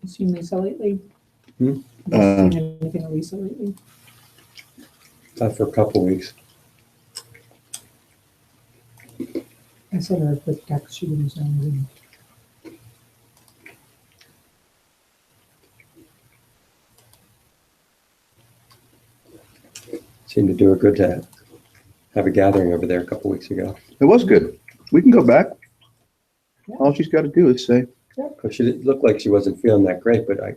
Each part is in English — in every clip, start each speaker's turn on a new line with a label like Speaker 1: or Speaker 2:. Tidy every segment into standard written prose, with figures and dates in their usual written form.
Speaker 1: seen Lisa lately?
Speaker 2: Hmm?
Speaker 1: Have you seen anything of Lisa lately?
Speaker 2: For a couple weeks.
Speaker 1: I sent her a quick text. She didn't say anything.
Speaker 2: Seemed to do her good to have a gathering over there a couple weeks ago.
Speaker 3: It was good. We can go back.
Speaker 1: Yeah.
Speaker 3: All she's got to do is say,
Speaker 2: She didn't look like she wasn't feeling that great, but I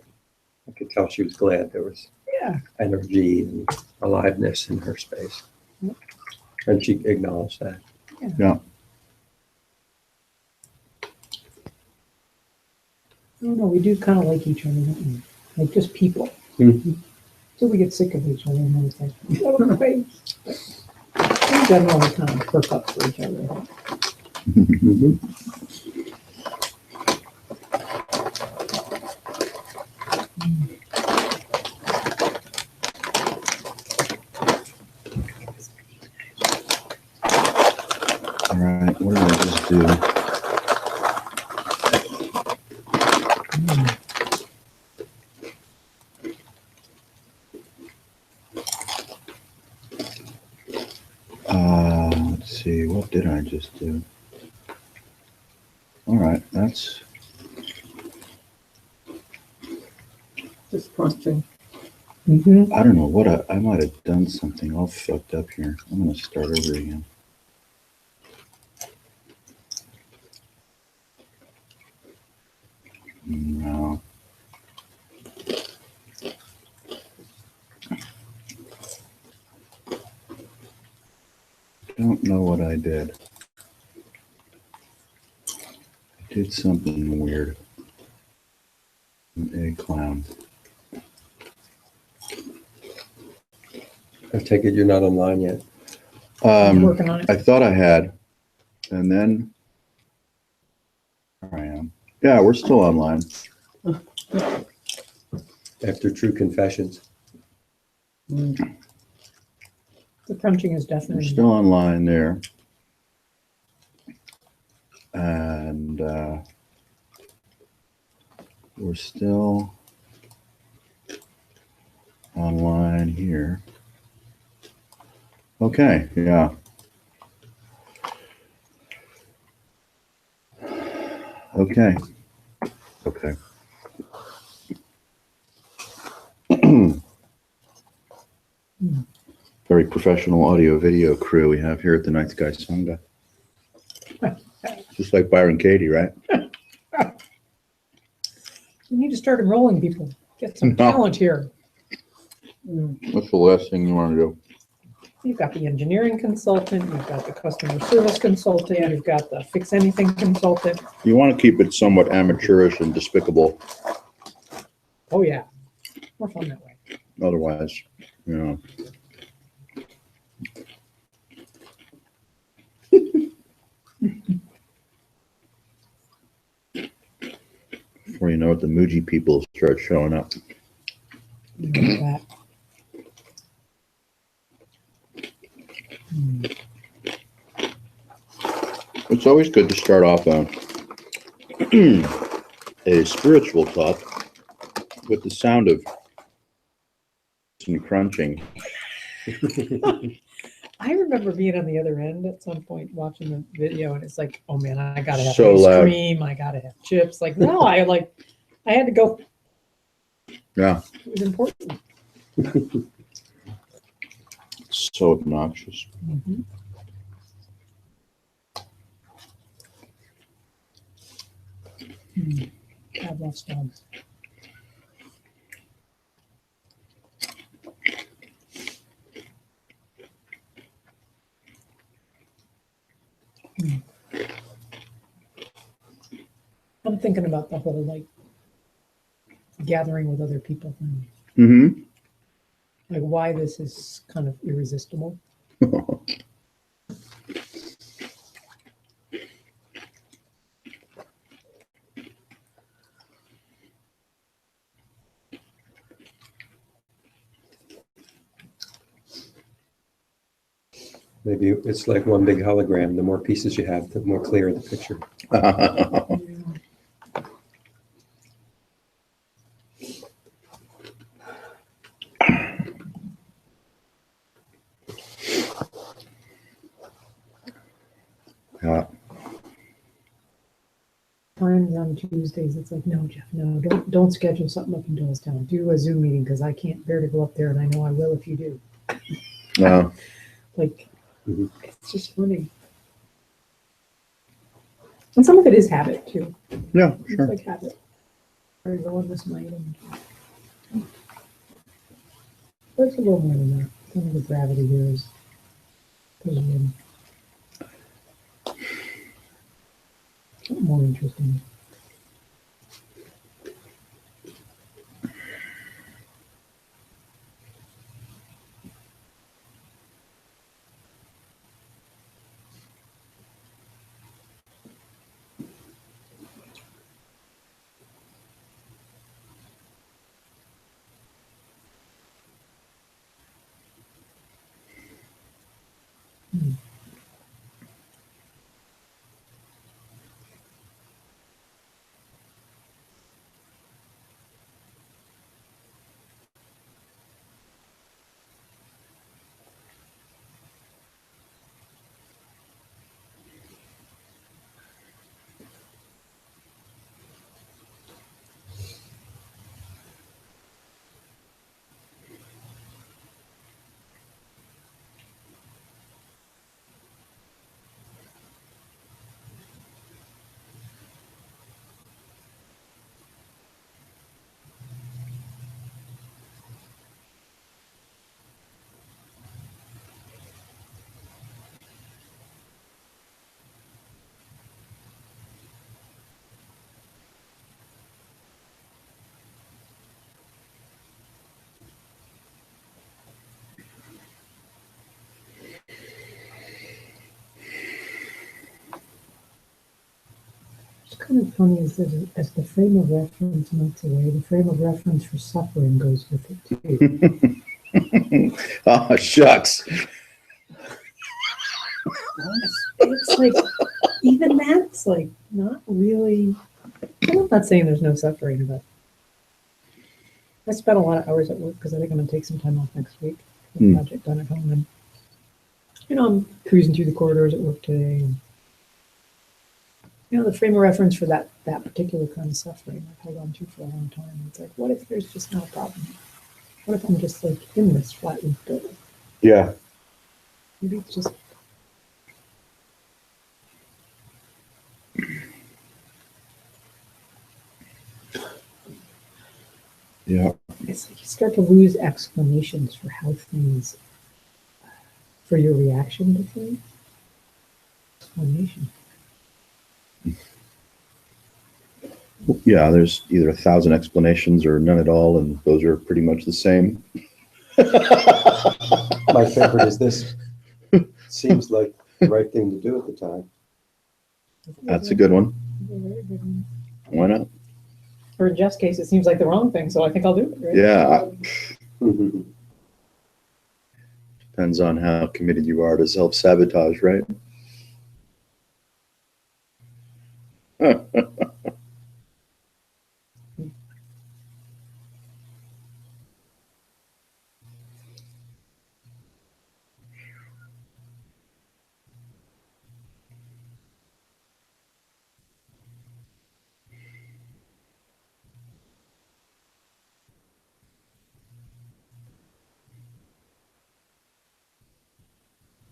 Speaker 2: could tell she was glad. There was
Speaker 1: Yeah.
Speaker 2: energy and aliveness in her space.
Speaker 1: Yep.
Speaker 2: And she acknowledged that.
Speaker 3: yeah.
Speaker 1: I don't know. We do kind of like each other, don't we? Like just people.
Speaker 2: Mhm.
Speaker 1: So we get sick of each other and then it's like, "Get out of the face." But in general, we kind of perk up for each other.
Speaker 2: Mhm.
Speaker 3: All right, what did I just do? Let's see, what did I just do? All right, that's
Speaker 4: Just crunching.
Speaker 1: Mm-hmm.
Speaker 3: I don't know what I might have done something all fucked up here. I'm gonna start over again. No. Don't know what I did. I did something weird. An egg clown.
Speaker 2: I take it you're not online yet.
Speaker 1: I'm working on it.
Speaker 3: I thought I had, and then here I am. Yeah, we're still online.
Speaker 2: After True Confessions.
Speaker 4: Mm.
Speaker 1: The crunching is
Speaker 3: We're
Speaker 1: definitely.
Speaker 3: still online there. And we're still online here. Okay, yeah. Okay. Okay. Very professional audio video crew we have here at the Night Sky Sangha. Just like Byron Katie, right?
Speaker 1: We need to start enrolling people. Get some
Speaker 3: No.
Speaker 1: talent here.
Speaker 3: What's the last thing you want to do?
Speaker 1: You've got the engineering consultant, you've got the customer service consultant, you've got the fix anything consultant.
Speaker 3: You want to keep it somewhat amateurish and despicable.
Speaker 1: Oh yeah, more fun that way.
Speaker 3: Otherwise, you know. Before you know it, the Muji people start showing up.
Speaker 1: You know that.
Speaker 3: It's always good to start off a spiritual talk with the sound of some crunching.
Speaker 1: I remember being on the other end at some point watching the video, and it's like, oh man, I gotta have
Speaker 3: So
Speaker 1: ice
Speaker 3: loud.
Speaker 1: cream, I gotta have chips. Like, no, I had to go.
Speaker 3: Yeah,
Speaker 1: It was important.
Speaker 3: so obnoxious.
Speaker 1: Mhm. God loves dogs. I'm thinking about the whole like gathering with other people thing.
Speaker 3: Mm-hmm.
Speaker 1: Like why this is kind of irresistible.
Speaker 2: Maybe it's like one big hologram. The more pieces you have, the more clear the picture.
Speaker 1: times on Tuesdays, it's like, no, Jeff, no, don't schedule something up in Doylestown. Do a Zoom meeting because I can't bear to go up there, and I know I will if you do.
Speaker 3: No,
Speaker 1: Like,
Speaker 2: Mhm.
Speaker 1: it's just funny. And some of it is habit too.
Speaker 3: yeah,
Speaker 1: It's
Speaker 3: sure.
Speaker 1: like habit. Or going this night and. There's a little more than that. Some of the gravity here is. More interesting. It's kind of funny is that as the frame of reference melts away, the frame of reference for suffering goes with it too.
Speaker 3: Oh, shucks.
Speaker 1: It's like, even that's like not really, I'm not saying there's no suffering, but I spent a lot of hours at work because I think I'm gonna take some time off next week. Get the project done at home and, I'm cruising through the corridors at work today and, the frame of reference for that particular kind of suffering I've held on to for a long time. It's like, what if there's just no problem? What if I'm just like in this flat roof building?
Speaker 3: Yeah.
Speaker 1: Maybe it's just.
Speaker 3: Yeah.
Speaker 1: It's like you start to lose explanations for how things, for your reaction to things. Explanation.
Speaker 3: Yeah, there's either 1,000 explanations or none at all, and those are pretty much the same.
Speaker 2: My favorite is this. Seems like the right thing to do at the time.
Speaker 3: That's a good one.
Speaker 1: Very good one.
Speaker 3: Why not?
Speaker 1: Or in Jeff's case, it seems like the wrong thing, so I think I'll do it. Right?
Speaker 3: Yeah.
Speaker 2: Mhm.
Speaker 3: Depends on how committed you are to self-sabotage, right?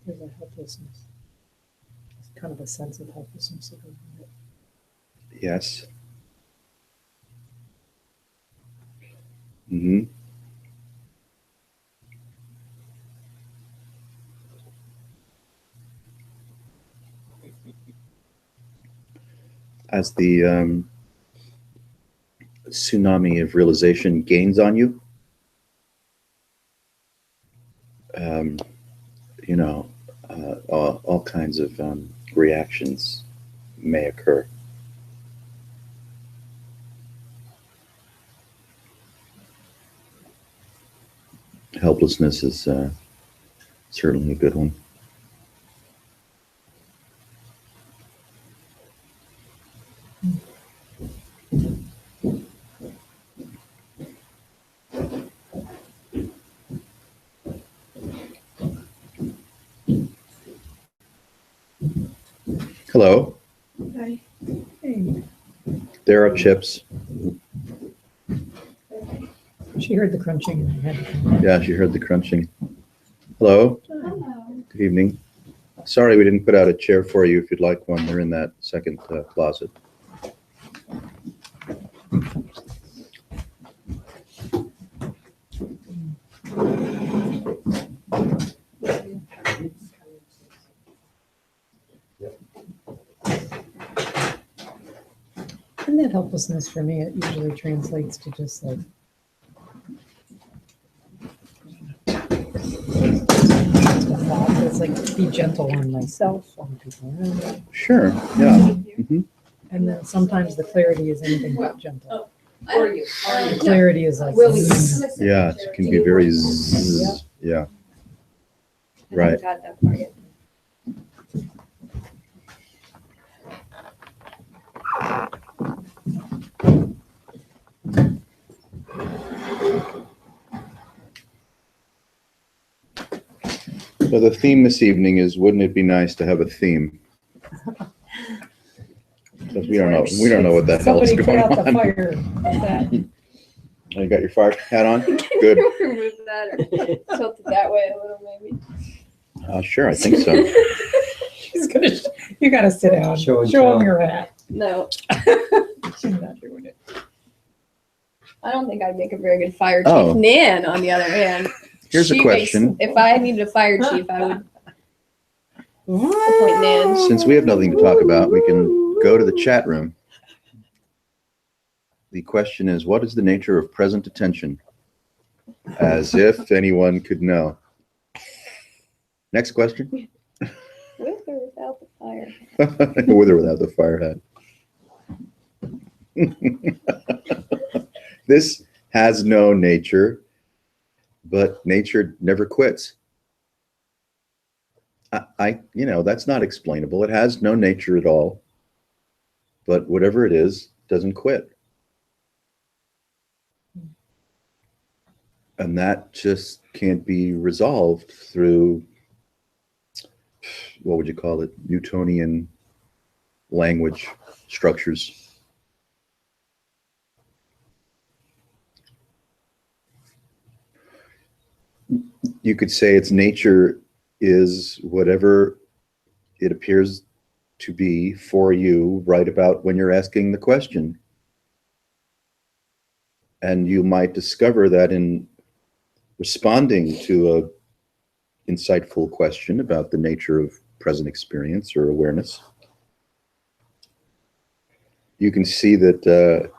Speaker 1: There's a helplessness. It's kind of a sense of helplessness that goes with it.
Speaker 3: Yes. Mm-hmm. As the tsunami of realization gains on you, you know, all kinds of reactions may occur. Helplessness is certainly a good one. Hello.
Speaker 1: Hi. Hey.
Speaker 3: There are chips.
Speaker 1: She heard the crunching and had to come.
Speaker 3: Yeah, she heard the crunching. Hello, good evening. Sorry we didn't put out a chair for you. If you'd like one, they're in that second closet.
Speaker 1: And that helplessness for me, it usually translates to just like. It's like be gentle on myself, on people around me.
Speaker 3: Sure, yeah.
Speaker 1: And then sometimes the clarity is anything but gentle.
Speaker 5: Are you?
Speaker 1: The clarity is like.
Speaker 5: Will we?
Speaker 3: Yeah, it can be very zzz. Yeah, right.
Speaker 5: Got that far yet.
Speaker 3: So the theme this evening is, wouldn't it be nice to have a theme? Because we don't know what the hell is
Speaker 1: Somebody put
Speaker 3: going
Speaker 1: out the
Speaker 3: on.
Speaker 1: fire. with that.
Speaker 3: You got your fire hat on? Good.
Speaker 5: Remove that or tilt it that way a little maybe.
Speaker 3: Sure, I think so.
Speaker 1: She's gonna, you gotta sit down.
Speaker 2: Show and
Speaker 1: Show
Speaker 2: tell.
Speaker 1: them your hat.
Speaker 5: No,
Speaker 1: She's not doing it.
Speaker 5: I don't think I'd make a very good fire chief.
Speaker 3: Oh.
Speaker 5: Nan, on the other hand.
Speaker 3: Here's a
Speaker 5: she
Speaker 3: question.
Speaker 5: If I needed a fire chief, I would appoint Nan.
Speaker 3: Since we have nothing to talk about, we can go to the chat room. The question is, what is the nature of present attention? As if anyone could know. Next question.
Speaker 5: With or without the fire?
Speaker 3: With or without the fire hat. This has no nature, but nature never quits. That's not explainable. It has no nature at all, but whatever it is, doesn't quit. And that just can't be resolved through, what would you call it, Newtonian language structures. You could say its nature is whatever it appears to be for you right about when you're asking the question. And you might discover that in responding to a insightful question about the nature of present experience or awareness, you can see that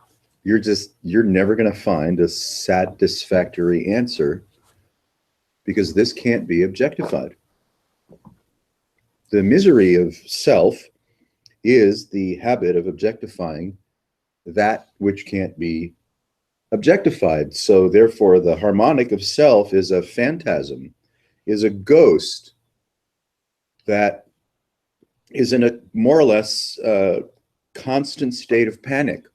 Speaker 3: you're never going to find a satisfactory answer, because this can't be objectified. The misery of self is the habit of objectifying that which can't be objectified. So therefore, the harmonic of self is a phantasm, is a ghost that is in a more or less constant state of panic,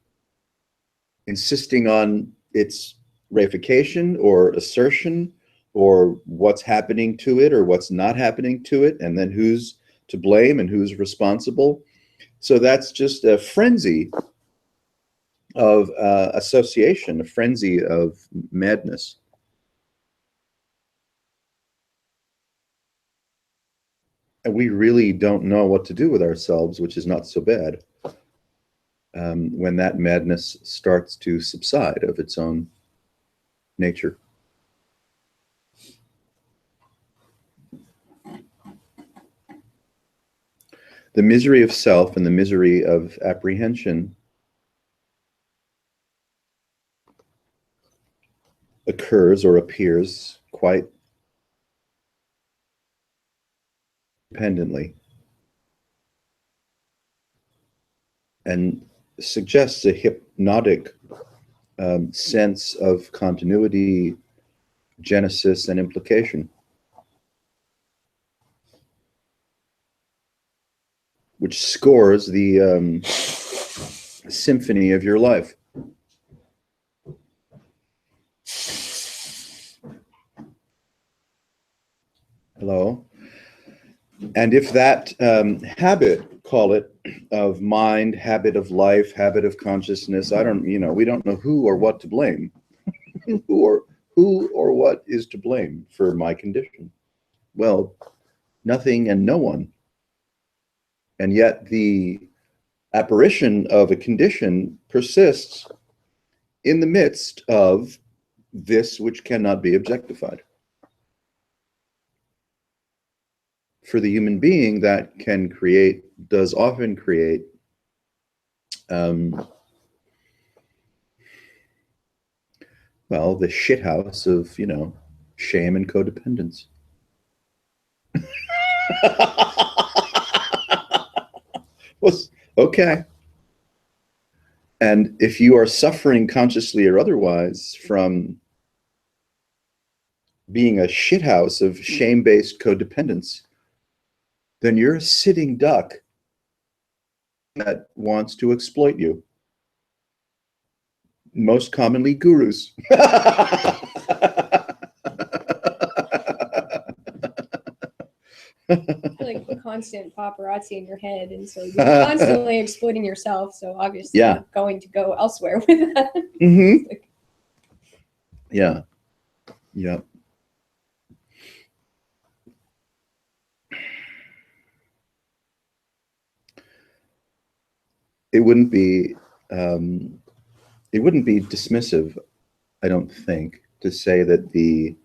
Speaker 3: insisting on its reification or assertion, or what's happening to it or what's not happening to it, and then who's to blame and who's responsible. So that's just a frenzy of association, a frenzy of madness. And we really don't know what to do with ourselves, which is not so bad, when that madness starts to subside of its own nature. The misery of self and the misery of apprehension occurs or appears quite independently and suggests a hypnotic sense of continuity, genesis, and implication, which scores the symphony of your life. Hello? And if that habit call it, of mind, habit of life, habit of consciousness. I don't, we don't know who or what to blame. who or what is to blame for my condition? Well, nothing and no one. And yet the apparition of a condition persists in the midst of this which cannot be objectified. For the human being, that can create, does often create, well, the shithouse of, shame and codependence. Was okay. And if you are suffering consciously or otherwise from being a shithouse of shame-based codependence, then you're a sitting duck that wants to exploit you. Most commonly, gurus.
Speaker 5: Like constant paparazzi in your head, and so you're constantly exploiting yourself. So obviously,
Speaker 3: Yeah.
Speaker 5: you're going to go elsewhere with that.
Speaker 3: Mm-hmm. Yeah. Yeah. It wouldn't be dismissive, I don't think, to say that the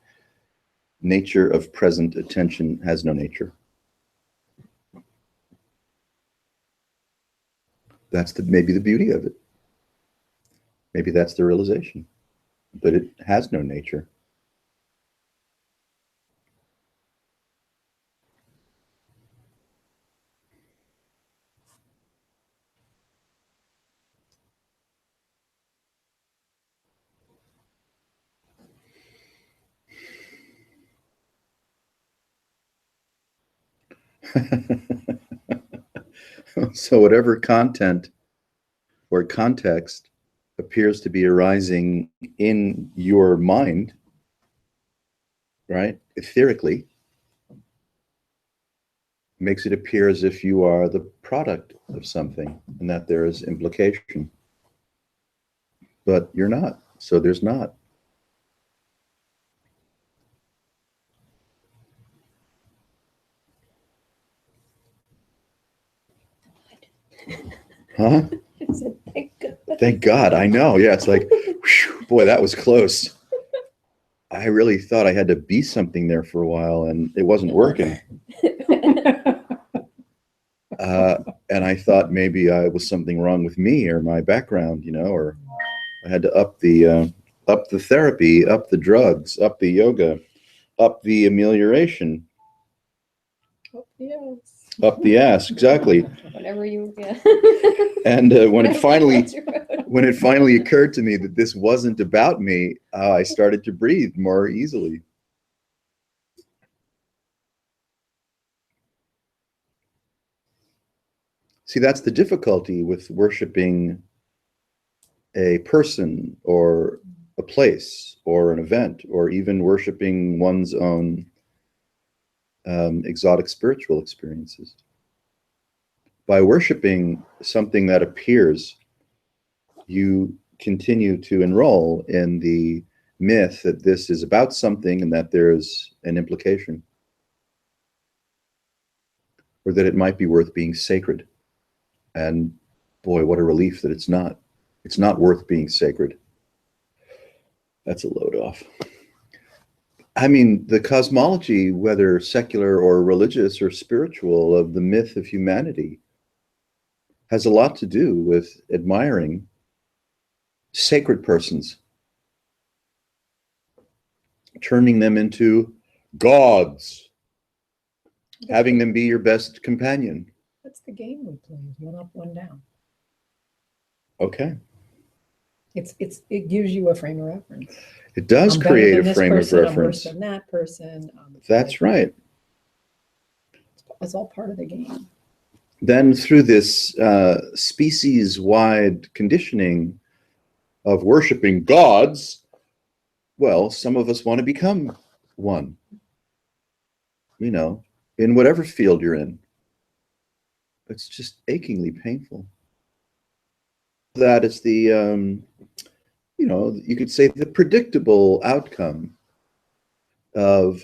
Speaker 3: nature of present attention has no nature. That's maybe the beauty of it. Maybe that's the realization, but it has no nature. So whatever content or context appears to be arising in your mind, right, etherically, makes it appear as if you are the product of something and that there is implication. But you're not, so there's not. Huh?
Speaker 5: I said, thank God.
Speaker 3: Thank God. I know. Yeah, it's like, whew, boy, that was close. I really thought I had to be something there for a while, and it wasn't working. And I thought maybe I was something wrong with me or my background, or I had to up the therapy, up the drugs, up the yoga, up the amelioration,
Speaker 5: Yes.
Speaker 3: up the ass. Exactly.
Speaker 5: Whatever you, yeah.
Speaker 3: And when it
Speaker 5: Whatever
Speaker 3: finally
Speaker 5: floats your boat.
Speaker 3: occurred to me that this wasn't about me, I started to breathe more easily. See, that's the difficulty with worshiping a person or a place or an event, or even worshiping one's own exotic spiritual experiences. By worshiping something that appears, you continue to enroll in the myth that this is about something and that there's an implication, or that it might be worth being sacred. And boy, what a relief that it's not. It's not worth being sacred. That's a load off. I mean, the cosmology, whether secular or religious or spiritual, of the myth of humanity has a lot to do with admiring sacred persons, turning them into gods, having them be your best companion.
Speaker 1: That's the game we play, is one up, one down.
Speaker 3: Okay.
Speaker 1: It gives you a frame of reference.
Speaker 3: It does
Speaker 1: I'm better
Speaker 3: create
Speaker 1: than
Speaker 3: a
Speaker 1: this
Speaker 3: frame
Speaker 1: person,
Speaker 3: of
Speaker 1: I'm worse
Speaker 3: reference.
Speaker 1: than that person.
Speaker 3: That's right.
Speaker 1: It's all part of the game.
Speaker 3: Then through this species-wide conditioning of worshiping gods, well, some of us want to become one, in whatever field you're in. It's just achingly painful. That is the, you could say the predictable outcome of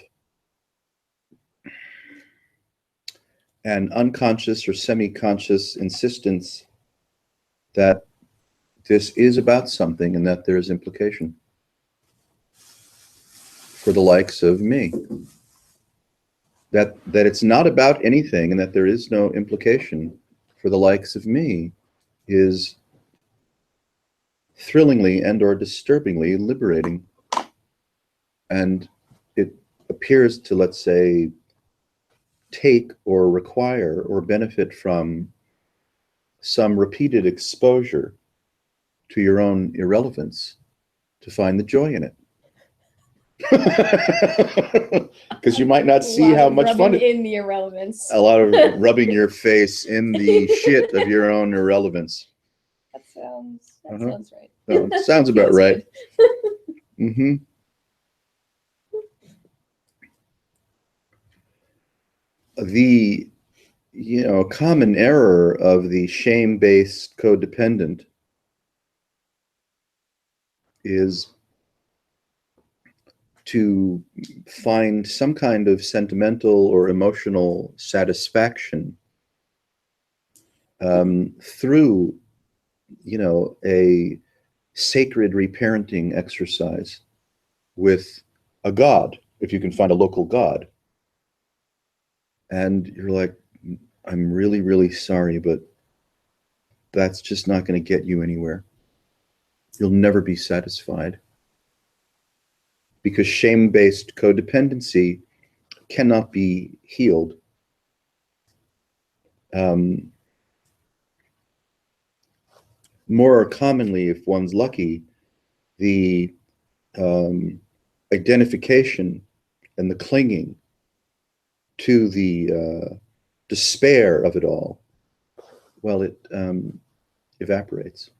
Speaker 3: an unconscious or semi-conscious insistence that this is about something and that there is implication for the likes of me. That it's not about anything and that there is no implication for the likes of me is thrillingly and or disturbingly liberating. And it appears to, let's say, take or require or benefit from some repeated exposure to your own irrelevance to find the joy in it. Because you might not see how much fun
Speaker 5: in the irrelevance.
Speaker 3: a lot of rubbing your face in the shit of your own irrelevance.
Speaker 5: That sounds right.
Speaker 3: No, it sounds about
Speaker 5: Feels
Speaker 3: right.
Speaker 5: good.
Speaker 3: The common error of the shame-based codependent is to find some kind of sentimental or emotional satisfaction through, a sacred reparenting exercise with a god, if you can find a local god. And you're like, I'm really, really sorry, but that's just not going to get you anywhere. You'll never be satisfied. Because shame-based codependency cannot be healed. More commonly, if one's lucky, the identification and the clinging to the despair of it all, well, it evaporates.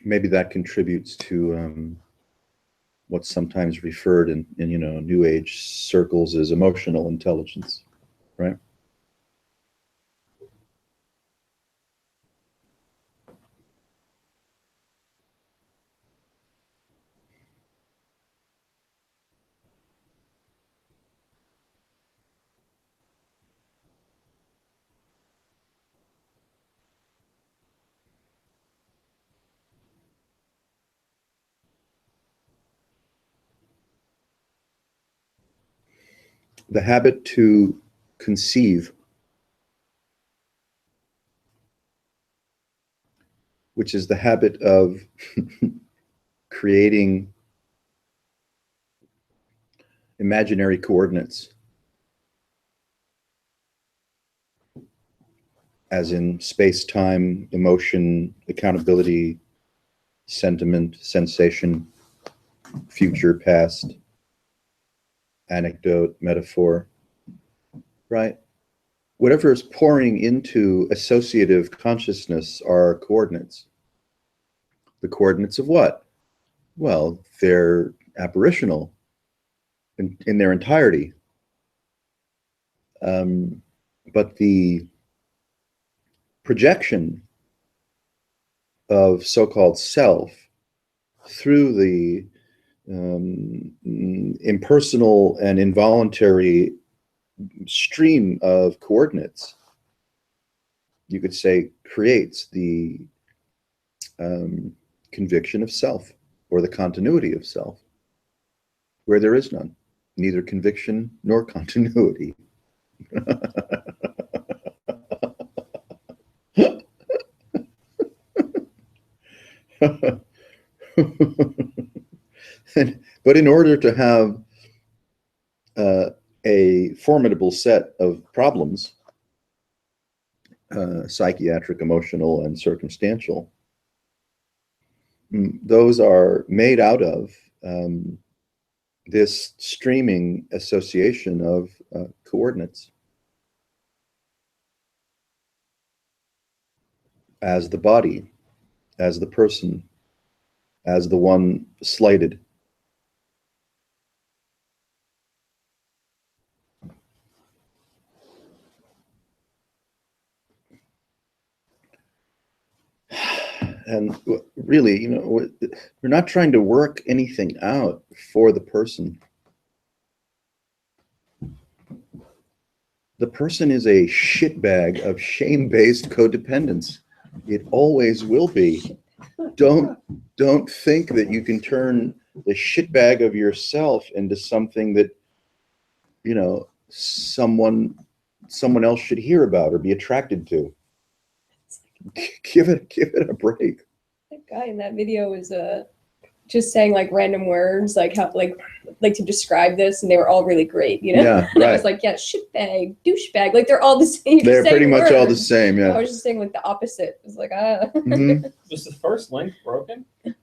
Speaker 3: Maybe that contributes to what's sometimes referred in New Age circles as emotional intelligence, right? The habit to conceive, which is the habit of creating imaginary coordinates, as in space-time, emotion, accountability, sentiment, sensation, future, past, anecdote, metaphor, right? Whatever is pouring into associative consciousness are coordinates. The coordinates of what? Well, they're apparitional in their entirety. But the projection of so-called self through the impersonal and involuntary stream of coordinates, you could say, creates the conviction of self, or the continuity of self, where there is none, neither conviction nor continuity. But in order to have a formidable set of problems, psychiatric, emotional, and circumstantial, those are made out of this streaming association of coordinates as the body as the person, as the one slighted. And really, you know, we're not trying to work anything out for the person. The person is a shitbag of shame-based codependence. It always will be. Don't think that you can turn the shitbag of yourself into something that, you know, someone else should hear about or be attracted to. Give it a break.
Speaker 5: That guy in that video was just saying like random words, like how like to describe this, and they were all really great, you know.
Speaker 3: Yeah,
Speaker 5: And I
Speaker 3: right.
Speaker 5: was like, yeah, shitbag, douchebag, like they're all the same. You're
Speaker 3: They're
Speaker 5: saying
Speaker 3: pretty much all the
Speaker 5: words.
Speaker 3: same,
Speaker 5: I
Speaker 3: yeah.
Speaker 5: was just saying like the opposite. It was like, ah.
Speaker 3: Mhm.
Speaker 6: Was the first link broken? No,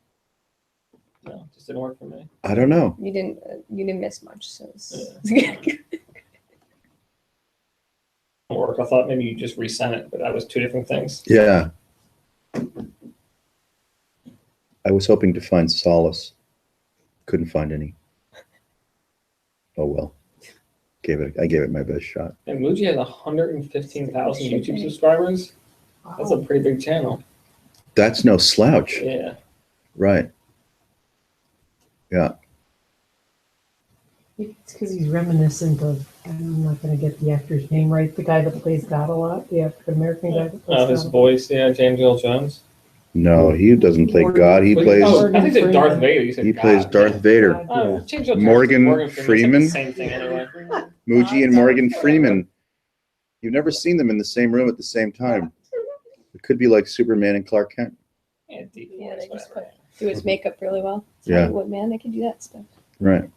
Speaker 6: just didn't work for me.
Speaker 3: I don't know.
Speaker 5: You didn't miss much. So it's-
Speaker 6: Work. I thought maybe you just resent it, but that was two different things.
Speaker 3: Yeah. I was hoping to find solace. Couldn't find any. Oh well. I gave it my best shot.
Speaker 6: And Muji has 115,000 YouTube subscribers. That's a pretty big channel.
Speaker 3: That's no slouch.
Speaker 6: Yeah.
Speaker 3: Right. Yeah.
Speaker 1: It's because he's reminiscent of, I'm not going to get the actor's name right, the guy that plays God a lot, the African American guy that plays
Speaker 6: Oh, his
Speaker 1: God a lot.
Speaker 6: voice, yeah, James Earl Jones.
Speaker 3: No, he doesn't play God. He
Speaker 6: Wait,
Speaker 3: plays
Speaker 6: oh, I think it's
Speaker 1: Morgan
Speaker 6: Darth
Speaker 1: Freeman.
Speaker 6: Vader. You said
Speaker 3: he
Speaker 6: God.
Speaker 3: plays Darth Vader.
Speaker 1: God,
Speaker 6: Oh,
Speaker 1: yeah.
Speaker 6: James Earl Jones.
Speaker 3: Morgan
Speaker 6: Freeman.
Speaker 3: Freeman?
Speaker 6: It's like the same thing anyway.
Speaker 3: Muji and Morgan Freeman. You've never seen them in the same room at the same time. It could be like Superman and Clark Kent.
Speaker 6: Yeah, deep
Speaker 5: Yeah,
Speaker 6: voice,
Speaker 5: they just
Speaker 6: whatever.
Speaker 5: do his makeup really well.
Speaker 3: Yeah.
Speaker 5: Hollywood man, they can do that stuff.
Speaker 3: Right.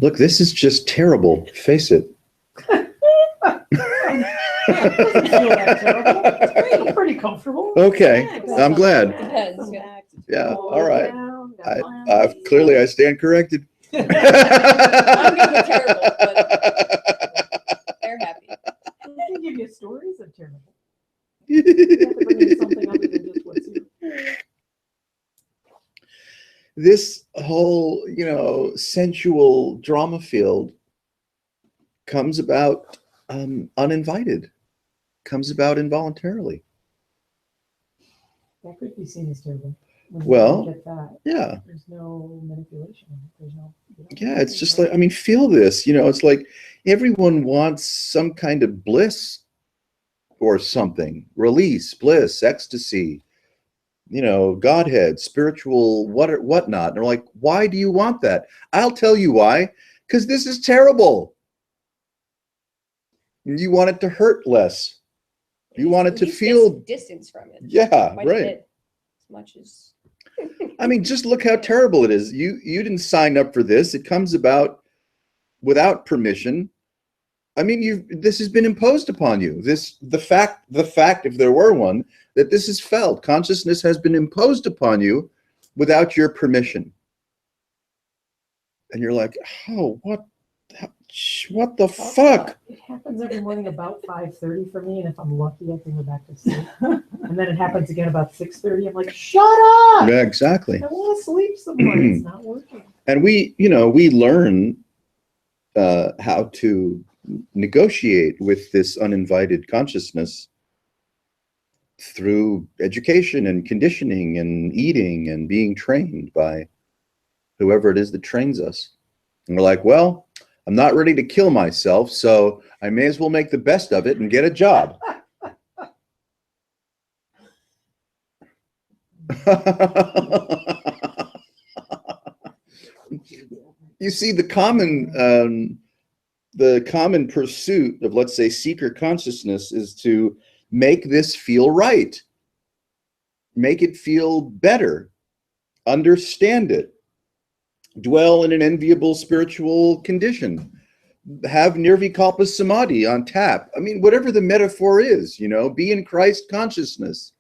Speaker 3: Look, this is just terrible. Face it.
Speaker 1: I'm pretty comfortable.
Speaker 3: Okay, I'm glad.
Speaker 5: Depends. Yeah.
Speaker 3: Yeah, all right. Clearly I stand corrected.
Speaker 5: I'm good with terrible, but they're happy.
Speaker 1: I can give you stories of terrible. You have to bring in something other than just what's here.
Speaker 3: This whole, you know, sensual drama field comes about uninvited, comes about involuntarily.
Speaker 1: That could be seen as terrible. When you
Speaker 3: Well,
Speaker 1: get that,
Speaker 3: Yeah.
Speaker 1: there's no manipulation. There's no.
Speaker 3: Yeah, it's just like, I mean, feel this, you know, it's like everyone wants some kind of bliss or something, release, bliss, ecstasy, you know, Godhead, spiritual, whatnot. And they're like, why do you want that? I'll tell you why, because this is terrible. You want it to hurt less. You want it to
Speaker 5: At least
Speaker 3: feel,
Speaker 5: get distance from it.
Speaker 3: yeah,
Speaker 5: Quite a
Speaker 3: right.
Speaker 5: bit, as much as
Speaker 3: I mean, just look how terrible it is. You didn't sign up for this. It comes about without permission. I mean, this has been imposed upon you. The fact, if there were one, that this is felt. Consciousness has been imposed upon you without your permission. And you're like, oh, what the fuck?
Speaker 1: It happens every morning about 5:30 for me, and if I'm lucky, I can go back to sleep. And then it happens again about 6:30. I'm like, shut up!
Speaker 3: Yeah, exactly.
Speaker 1: I want to sleep somewhere. It's not working.
Speaker 3: And we learn how to negotiate with this uninvited consciousness through education and conditioning and eating and being trained by whoever it is that trains us. And we're like, well, I'm not ready to kill myself, so I may as well make the best of it and get a job. You see, the common pursuit of, let's say, seeker consciousness is to make this feel right, make it feel better, understand it, dwell in an enviable spiritual condition, have nirvikalpa samadhi on tap. I mean, whatever the metaphor is, you know, be in Christ consciousness.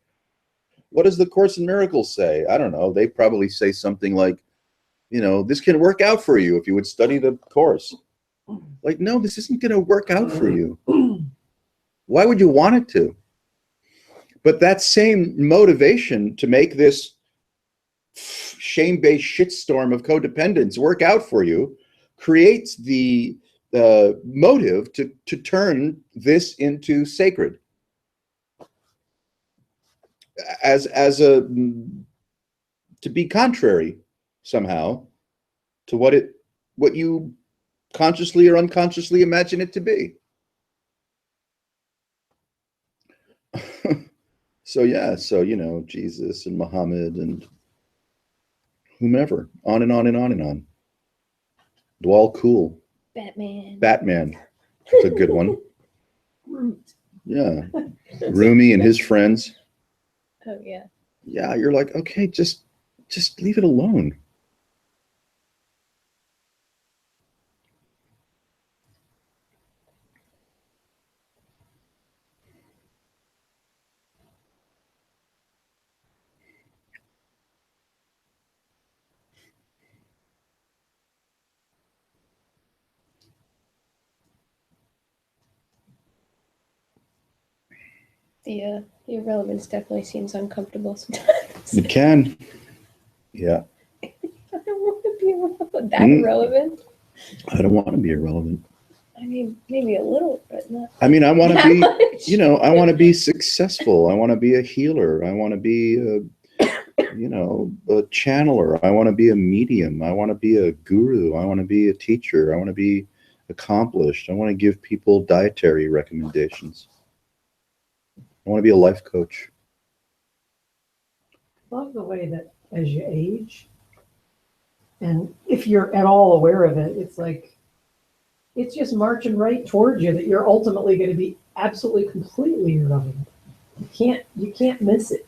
Speaker 3: What does the Course in Miracles say? I don't know. They probably say something like, you know, this can work out for you if you would study the Course. Like, no, this isn't going to work out for you. Why would you want it to? But that same motivation to make this shame-based shitstorm of codependence work out for you creates the motive to turn this into sacred as a to be contrary somehow to what you consciously or unconsciously imagine it to be. So yeah, so Jesus and Muhammad and whomever, on and on and on and on. Dwal Cool.
Speaker 5: Batman.
Speaker 3: Batman. That's a good one. Yeah. Rumi and his friends.
Speaker 5: Oh yeah.
Speaker 3: Yeah, you're like, okay, just leave it alone.
Speaker 5: The irrelevance definitely seems uncomfortable sometimes.
Speaker 3: It can. Yeah.
Speaker 5: I don't want to be irrelevant. That
Speaker 3: Mm.
Speaker 5: irrelevant.
Speaker 3: I don't want to be irrelevant.
Speaker 5: I mean, maybe a little, but not.
Speaker 3: I mean, I want to
Speaker 5: that
Speaker 3: be,
Speaker 5: much.
Speaker 3: I want to be successful. I want to be a healer. I want to be a channeler. I want to be a medium. I want to be a guru. I want to be a teacher. I want to be accomplished. I want to give people dietary recommendations. I want to be a life coach.
Speaker 1: Love the way that as you age, and if you're at all aware of it, it's like, it's just marching right towards you that you're ultimately going to be absolutely completely irrelevant. You can't miss it.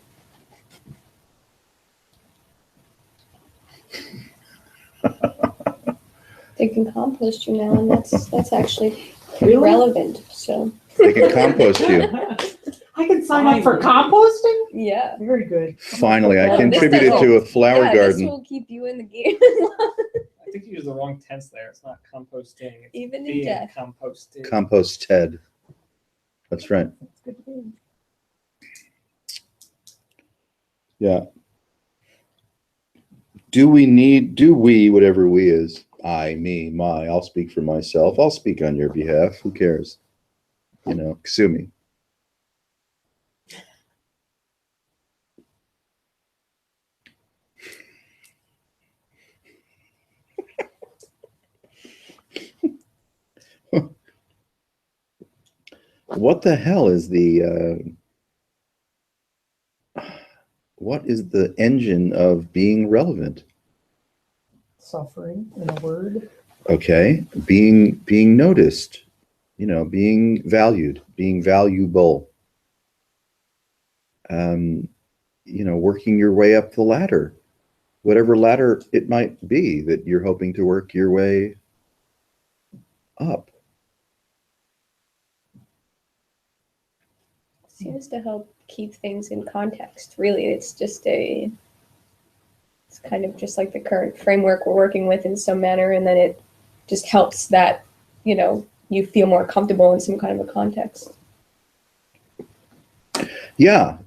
Speaker 5: They can compost you now, and that's actually
Speaker 1: Really?
Speaker 5: relevant. So
Speaker 3: They can compost you.
Speaker 1: I can sign up for composting?
Speaker 5: yeah.
Speaker 1: Very good.
Speaker 3: Finally, I
Speaker 5: This
Speaker 3: contributed
Speaker 5: doesn't-
Speaker 3: to a flower
Speaker 5: yeah,
Speaker 3: garden.
Speaker 5: This will keep you in the game.
Speaker 6: I think you used the wrong tense there. It's not composting. It's
Speaker 5: Even in
Speaker 6: being
Speaker 5: death.
Speaker 6: composted.
Speaker 3: Compost Ted. That's right.
Speaker 1: That's good to do.
Speaker 3: Yeah. Do we, whatever we is, I, me, my, I'll speak for myself. I'll speak on your behalf. Who cares? Sue me. What the hell is what is the engine of being relevant?
Speaker 1: Suffering, in a word.
Speaker 3: Okay, being noticed, being valued, being valuable. Working your way up the ladder, whatever ladder it might be that you're hoping to work your way up.
Speaker 5: Seems to help keep things in context. Really, it's kind of just like the current framework we're working with in some manner, and then it just helps that you feel more comfortable in some kind of a context.
Speaker 3: Yeah.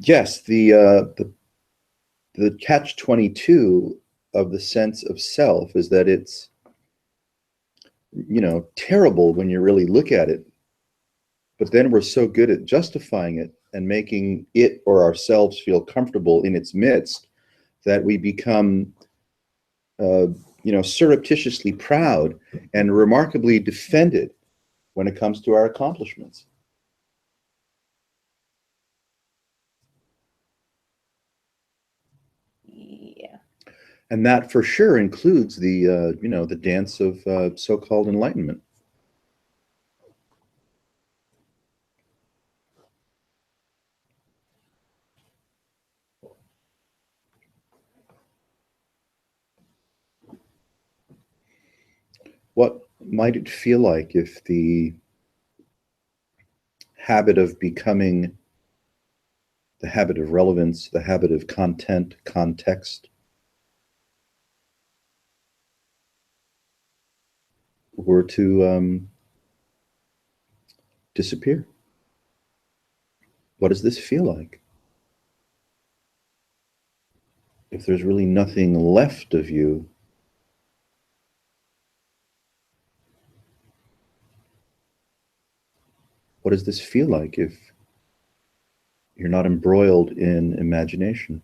Speaker 3: Yes. The catch-22 of the sense of self is that it's, terrible when you really look at it. But then we're so good at justifying it and making it or ourselves feel comfortable in its midst that we become, surreptitiously proud and remarkably defended when it comes to our accomplishments.
Speaker 5: Yeah.
Speaker 3: And that for sure includes the dance of so-called enlightenment. What might it feel like if the habit of becoming, the habit of relevance, the habit of content, context, were to disappear? What does this feel like? If there's really nothing left of you, what does this feel like if you're not embroiled in imagination?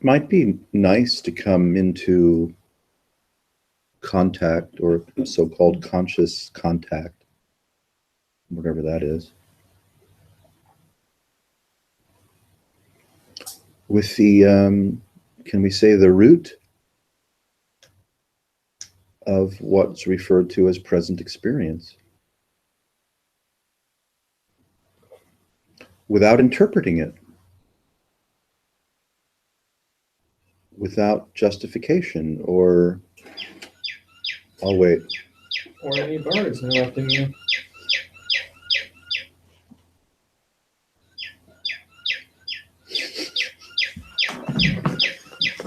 Speaker 3: Might be nice to come into contact, or so-called conscious contact, whatever that is, with the, can we say, the root of what's referred to as present experience, without interpreting it, without justification, or, oh wait,
Speaker 6: Or any birds interrupting you.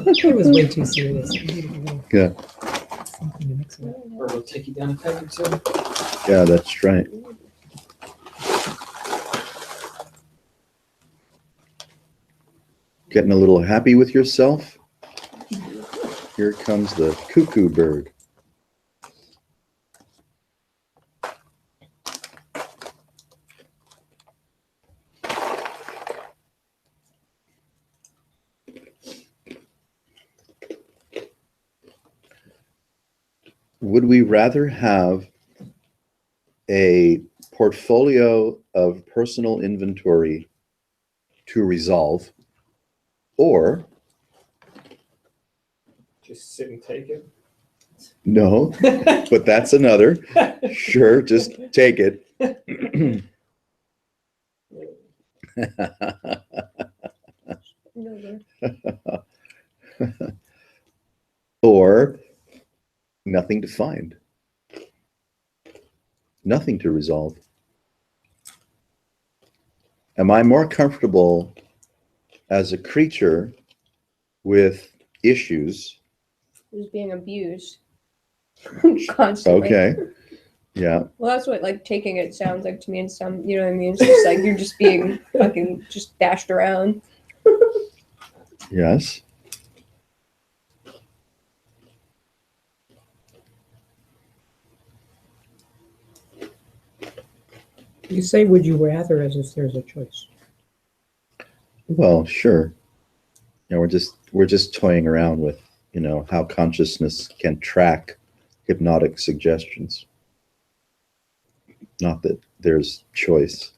Speaker 1: It was way too serious. I needed a little
Speaker 3: yeah,
Speaker 1: something to mix with.
Speaker 6: Or it'll take you down a peg or two.
Speaker 3: yeah, that's right. Getting a little happy with yourself? Here comes the cuckoo bird. Would we rather have a portfolio of personal inventory to resolve, or
Speaker 6: Just sit and take it.
Speaker 3: no, but that's another. Sure, just take it.
Speaker 5: No,
Speaker 3: Or nothing to find, nothing to resolve. Am I more comfortable as a creature with issues?
Speaker 5: who's being abused constantly.
Speaker 3: Okay. Yeah.
Speaker 5: Well, that's what like taking it sounds like to me in some, you know what I mean? It's just like you're just being fucking just dashed around.
Speaker 3: Yes.
Speaker 1: You say would you rather as if there's a choice.
Speaker 3: Well, sure. You know, we're just toying around with, you know, how consciousness can track hypnotic suggestions. Not that there's choice.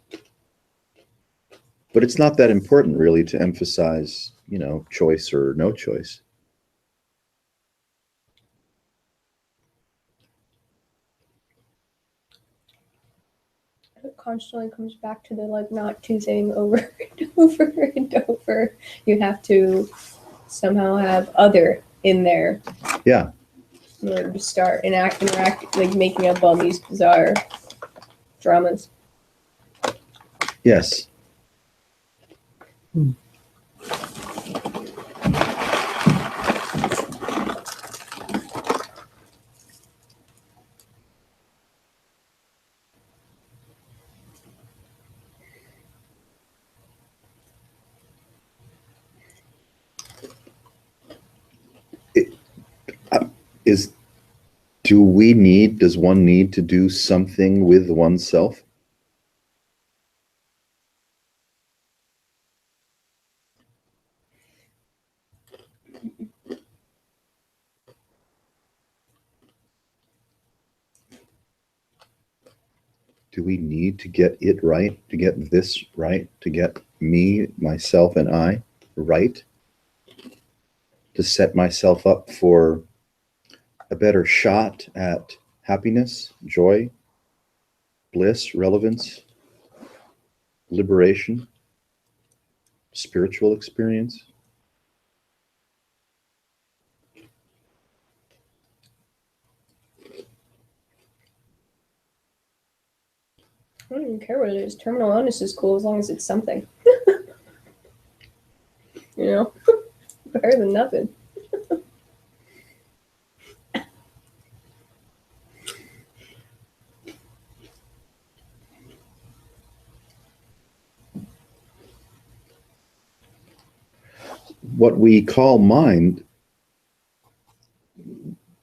Speaker 3: But it's not that important really to emphasize, you know, choice or no choice.
Speaker 5: It constantly comes back to the like not to thing over and over and over. You have to somehow have other in there.
Speaker 3: Yeah.
Speaker 5: In order to start interact, like making up all these bizarre dramas.
Speaker 3: Yes. Does one need to do something with oneself? Do we need to get it right, to get this right, to get me, myself, and I right? To set myself up for a better shot at happiness, joy, bliss, relevance, liberation, spiritual experience?
Speaker 5: I don't even care what it is. Terminal illness is cool as long as it's something. You know? Better than nothing.
Speaker 3: What we call mind,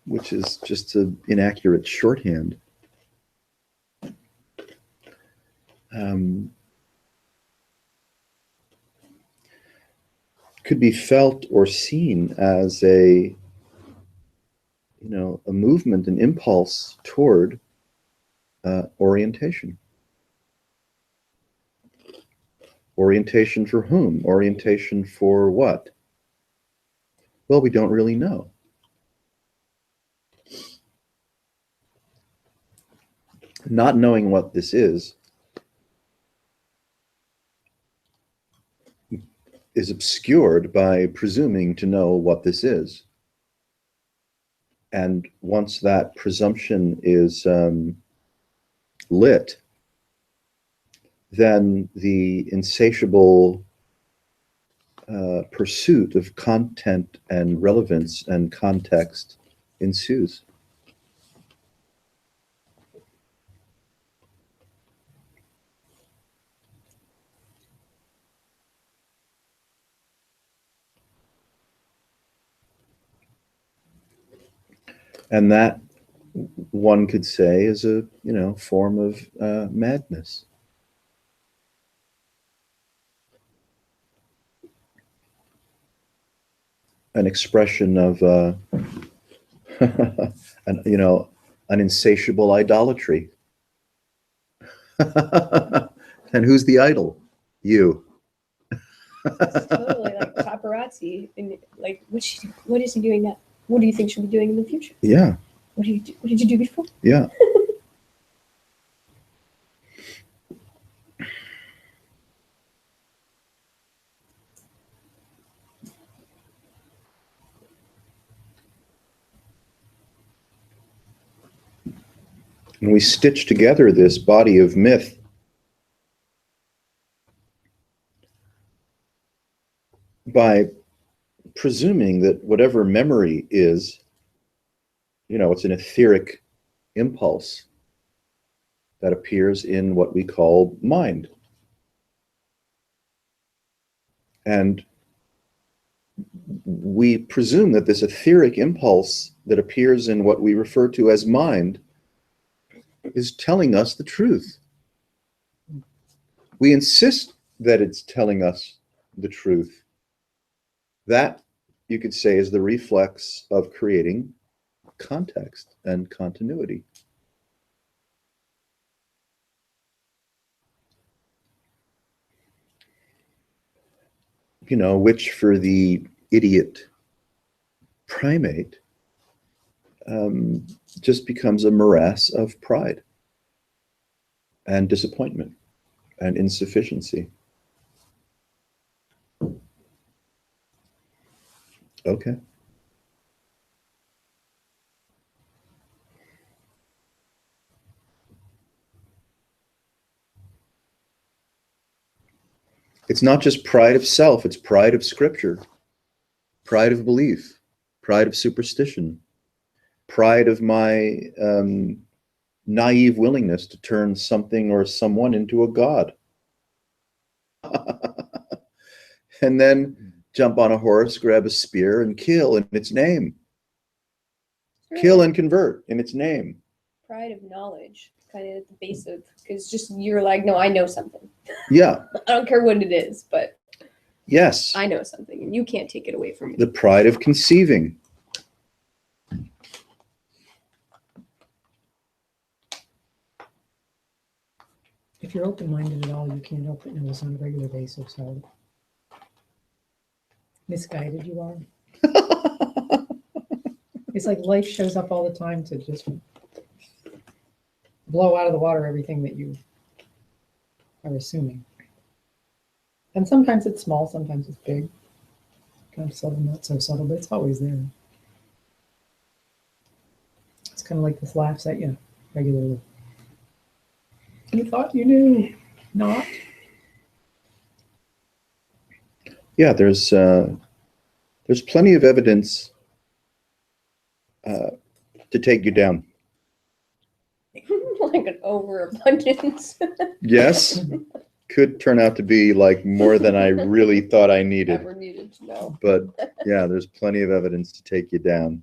Speaker 3: which is just an inaccurate shorthand, could be felt or seen as a movement, an impulse toward orientation. Orientation for whom? Orientation for what? Well, we don't really know. Not knowing what this is obscured by presuming to know what this is. And once that presumption is lit, then the insatiable pursuit of content and relevance and context ensues. And that, one could say, is a form of madness. An expression of an insatiable idolatry. And who's the idol? You.
Speaker 5: It's totally like paparazzi. And like, what is he doing now? What do you think she'll be doing in the future?
Speaker 3: Yeah.
Speaker 5: What did you do before?
Speaker 3: Yeah. And we stitch together this body of myth by presuming that whatever memory is, it's an etheric impulse that appears in what we call mind. And we presume that this etheric impulse that appears in what we refer to as mind is telling us the truth. We insist that it's telling us the truth. That, you could say, is the reflex of creating context and continuity. Which for the idiot primate just becomes a morass of pride and disappointment and insufficiency. Okay. It's not just pride of self, it's pride of scripture, pride of belief, pride of superstition, pride of my naive willingness to turn something or someone into a god. And then jump on a horse, grab a spear, and kill in its name. Kill and convert in its name.
Speaker 5: Pride of knowledge, kind of at the base of, because just you're like, no, I know something.
Speaker 3: Yeah.
Speaker 5: I don't care what it is, but
Speaker 3: Yes.
Speaker 5: I know something, and you can't take it away from me.
Speaker 3: The pride of conceiving.
Speaker 1: If you're open-minded at all, you can't help but notice on a regular basis how misguided you are. It's like life shows up all the time to just blow out of the water everything that you are assuming. And sometimes it's small, sometimes it's big. Kind of subtle, not so subtle, but it's always there. It's kind of like this laughs at you regularly. You thought you knew, not.
Speaker 3: Yeah, there's plenty of evidence to take you down.
Speaker 5: Like an overabundance.
Speaker 3: Yes, could turn out to be like more than I really thought I needed.
Speaker 5: Ever needed to know.
Speaker 3: But yeah, there's plenty of evidence to take you down.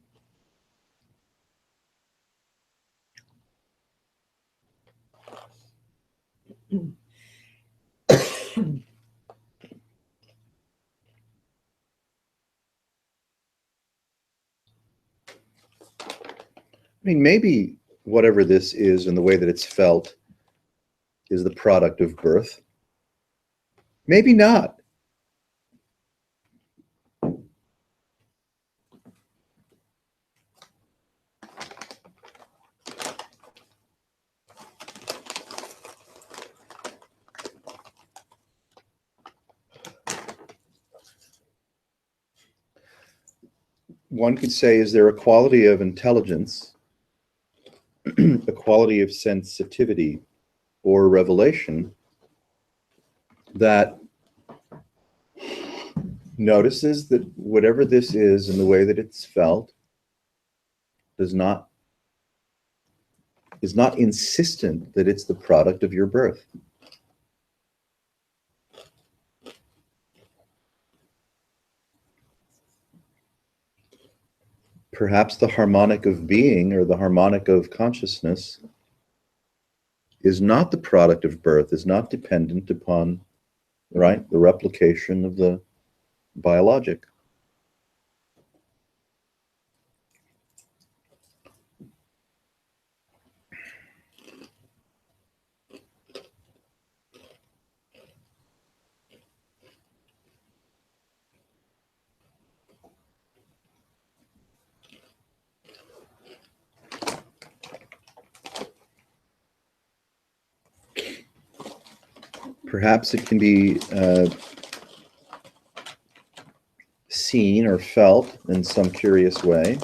Speaker 3: I mean, maybe whatever this is and the way that it's felt is the product of birth. Maybe not. One could say, is there a quality of intelligence, a quality of sensitivity or revelation that notices that whatever this is and the way that it's felt is not insistent that it's the product of your birth. Perhaps the harmonic of being or the harmonic of consciousness is not the product of birth, is not dependent upon, right, the replication of the biologic. Perhaps it can be seen or felt in some curious way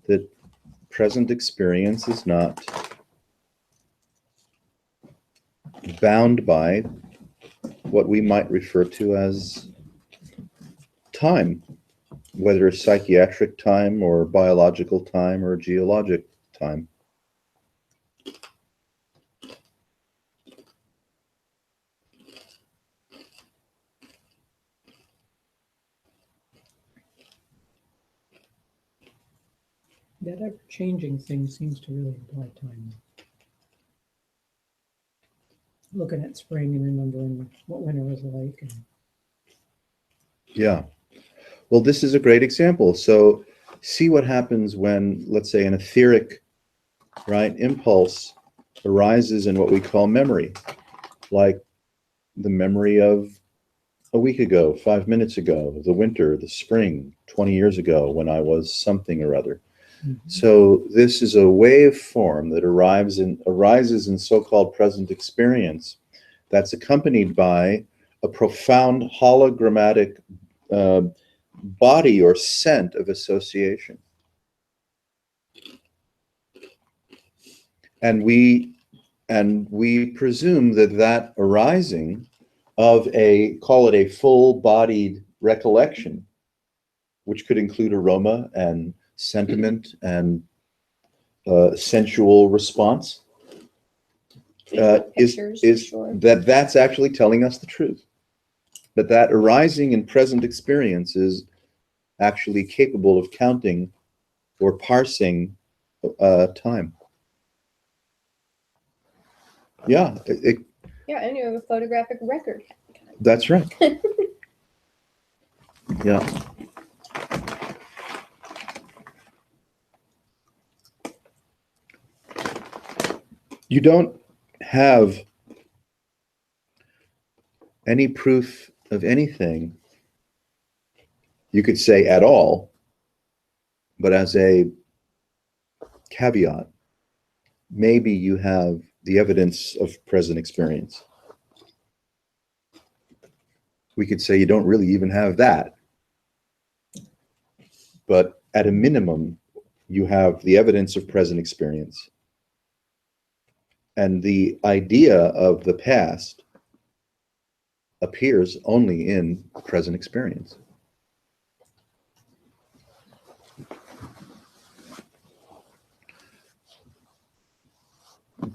Speaker 3: that present experience is not bound by what we might refer to as time, whether psychiatric time or biological time or geologic time.
Speaker 1: That ever-changing thing seems to really imply time. Looking at spring and remembering what winter was like. And
Speaker 3: Yeah. Well, this is a great example. So see what happens when, let's say, an etheric, right, impulse arises in what we call memory, like the memory of a week ago, 5 minutes ago, the winter, the spring, 20 years ago when I was something or other. So this is a waveform that arises in so-called present experience that's accompanied by a profound hologrammatic body or scent of association. And we presume that arising of call it a full-bodied recollection, which could include aroma and sentiment and sensual response, is
Speaker 5: sure.
Speaker 3: that's actually telling us the truth. That arising in present experience is actually capable of counting or parsing time. Yeah,
Speaker 5: Yeah, and you have a photographic record.
Speaker 3: that's right. Yeah. You don't have any proof of anything You could say at all, but as a caveat, maybe you have the evidence of present experience. We could say you don't really even have that. But at a minimum, you have the evidence of present experience. And the idea of the past appears only in present experience.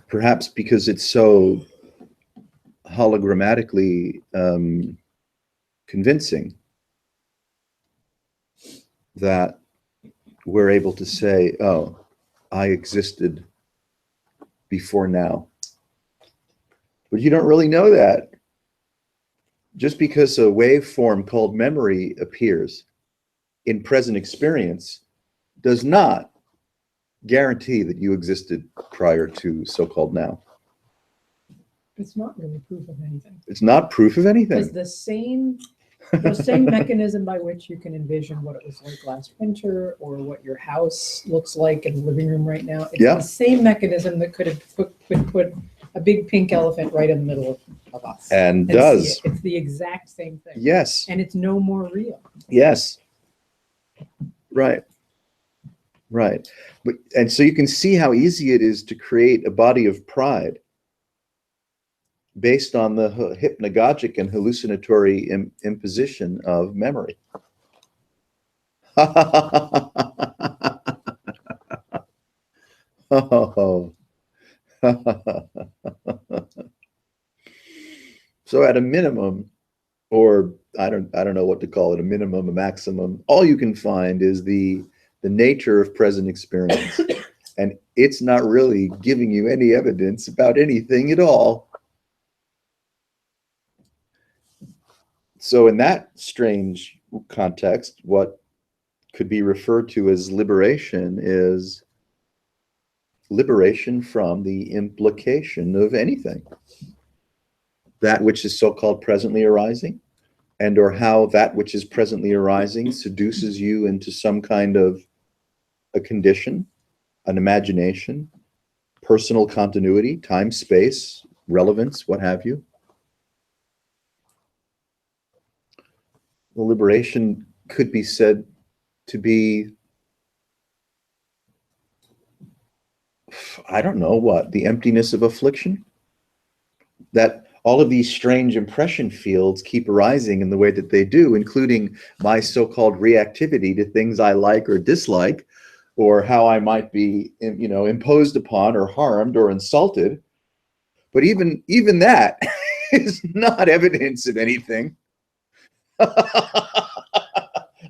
Speaker 3: Perhaps because it's so hologrammatically convincing that we're able to say, oh, I existed before now. But you don't really know that. Just because a waveform called memory appears in present experience does not guarantee that you existed prior to so-called now.
Speaker 1: It's not really proof of anything.
Speaker 3: It's not proof of anything.
Speaker 1: It's the same mechanism by which you can envision what it was like last winter or what your house looks like in the living room right now. It's
Speaker 3: Yeah.
Speaker 1: the same mechanism that could have put a big pink elephant right in the middle of us.
Speaker 3: And
Speaker 1: see
Speaker 3: does.
Speaker 1: it. It's the exact same thing.
Speaker 3: Yes.
Speaker 1: And it's no more real.
Speaker 3: Yes. Right. Right. But and so you can see how easy it is to create a body of pride based on the hypnagogic and hallucinatory imposition of memory. Oh. So at a minimum, or I don't know what to call it, a minimum, a maximum, all you can find is the nature of present experience. And it's not really giving you any evidence about anything at all. So in that strange context, what could be referred to as liberation is liberation from the implication of anything. That which is so-called presently arising, and or how that which is presently arising seduces you into some kind of a condition, an imagination, personal continuity, time, space, relevance, what have you. The liberation could be said to be, I don't know what, the emptiness of affliction? That all of these strange impression fields keep arising in the way that they do, including my so-called reactivity to things I like or dislike, or how I might be, imposed upon or harmed or insulted. But even that is not evidence of anything.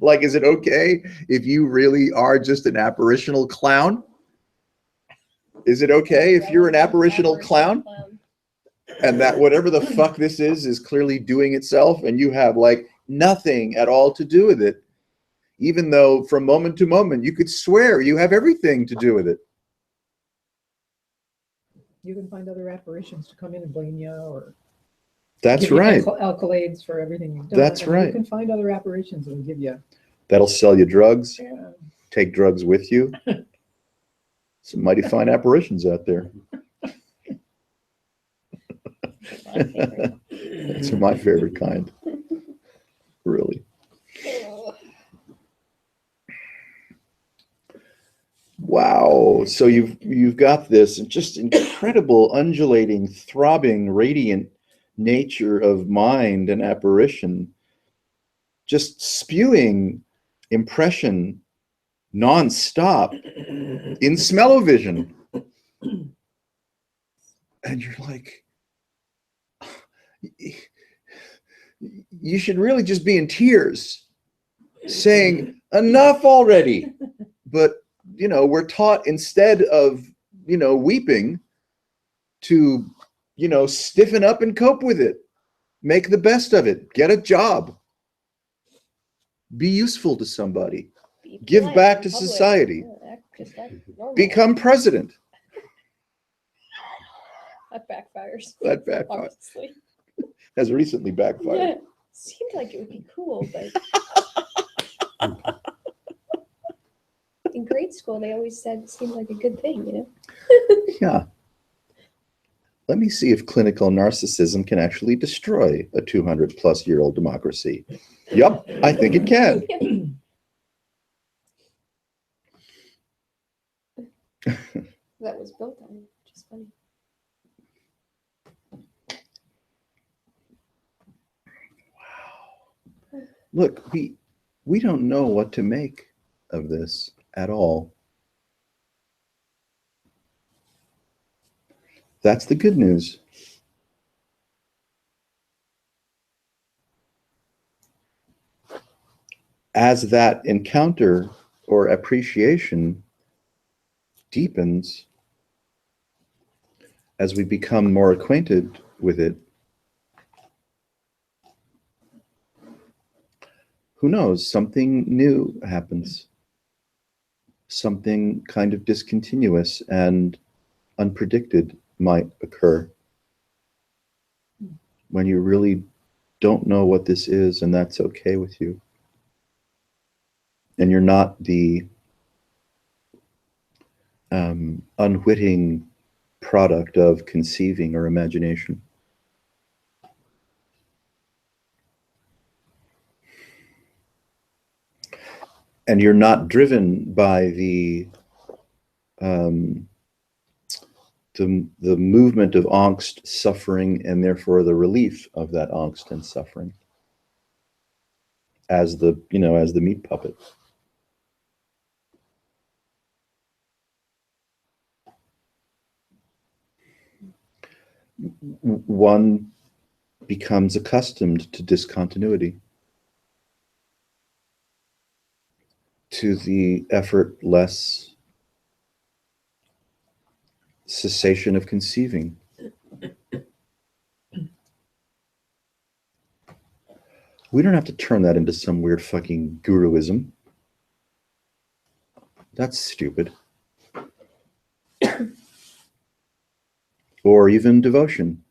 Speaker 3: Like, is it okay if you really are just an apparitional clown? Is it okay if you're an apparitional clown? And that whatever the fuck this is clearly doing itself, and you have like nothing at all to do with it, even though from moment to moment you could swear you have everything to do with it.
Speaker 1: You can find other apparitions to come in and blame you or
Speaker 3: That's
Speaker 1: give you
Speaker 3: right.
Speaker 1: accolades for everything you've done.
Speaker 3: That's right.
Speaker 1: You can find other apparitions that will give you.
Speaker 3: That'll sell you drugs,
Speaker 1: Yeah.
Speaker 3: take drugs with you. Some mighty fine apparitions out there. Those are my favorite kind. Really. Wow. So you've got this just incredible, undulating, throbbing, radiant nature of mind and apparition, just spewing impression nonstop in smell-o-vision. And you're like, you should really just be in tears saying, enough already. But, we're taught instead of, weeping to, stiffen up and cope with it. Make the best of it. Get a job. Be useful to somebody. Give back to society. Become president.
Speaker 5: That backfires.
Speaker 3: That backfires.
Speaker 5: Obviously.
Speaker 3: Has recently backfired.
Speaker 5: Yeah. Seemed like it would be cool, but In grade school, they always said it seemed like a good thing, you know?
Speaker 3: Yeah. Let me see if clinical narcissism can actually destroy a 200-plus-year-old democracy. Yup, I think it can.
Speaker 5: That was built on it, which is funny.
Speaker 3: Look, we don't know what to make of this at all. That's the good news. As that encounter or appreciation deepens, as we become more acquainted with it, who knows, something new happens. Something kind of discontinuous and unpredicted might occur when you really don't know what this is, and that's okay with you. And you're not the unwitting product of conceiving or imagination. And you're not driven by the movement of angst, suffering, and therefore the relief of that angst and suffering as the meat puppet. One becomes accustomed to discontinuity, to the effortless cessation of conceiving. We don't have to turn that into some weird fucking guruism. That's stupid. Or even devotion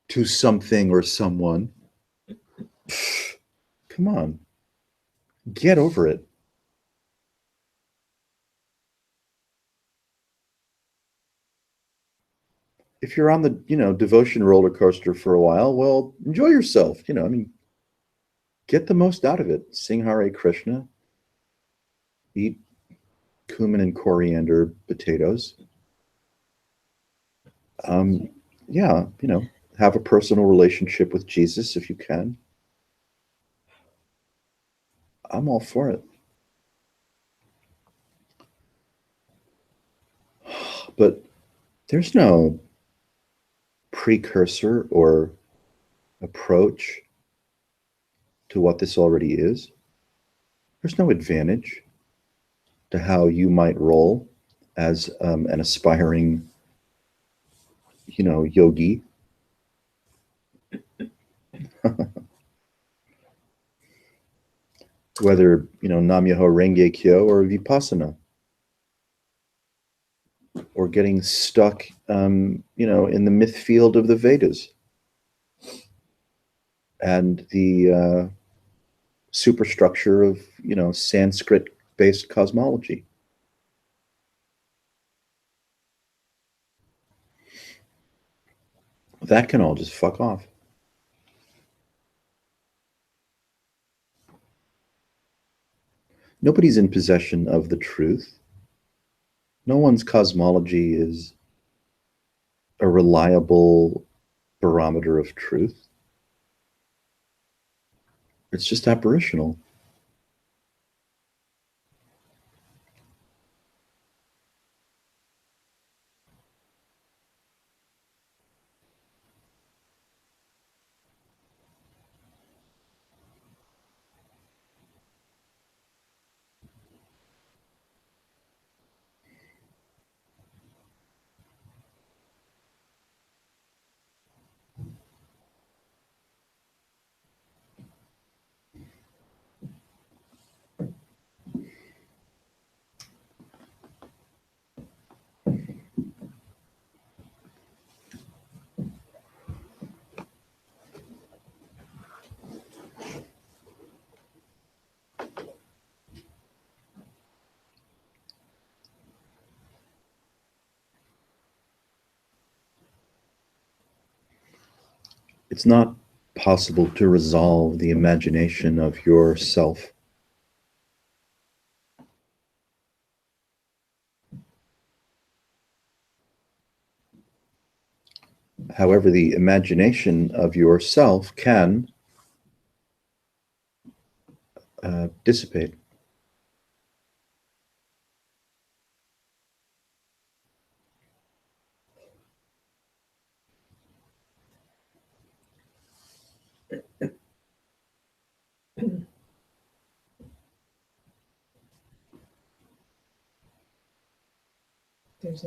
Speaker 3: to something or someone. Come on. Get over it. If you're on the, devotion roller coaster for a while, well, enjoy yourself. Get the most out of it. Sing Hare Krishna. Eat cumin and coriander potatoes. Have a personal relationship with Jesus if you can. I'm all for it. But there's no precursor or approach to what this already is. There's no advantage to how you might roll as an aspiring, yogi. Whether, Nam-myoho Renge Kyo or Vipassana. Or getting stuck, in the myth field of the Vedas. And the superstructure of, Sanskrit-based cosmology. That can all just fuck off. Nobody's in possession of the truth. No one's cosmology is a reliable barometer of truth. It's just apparitional. It's not possible to resolve the imagination of yourself. However, the imagination of yourself can dissipate.
Speaker 1: There's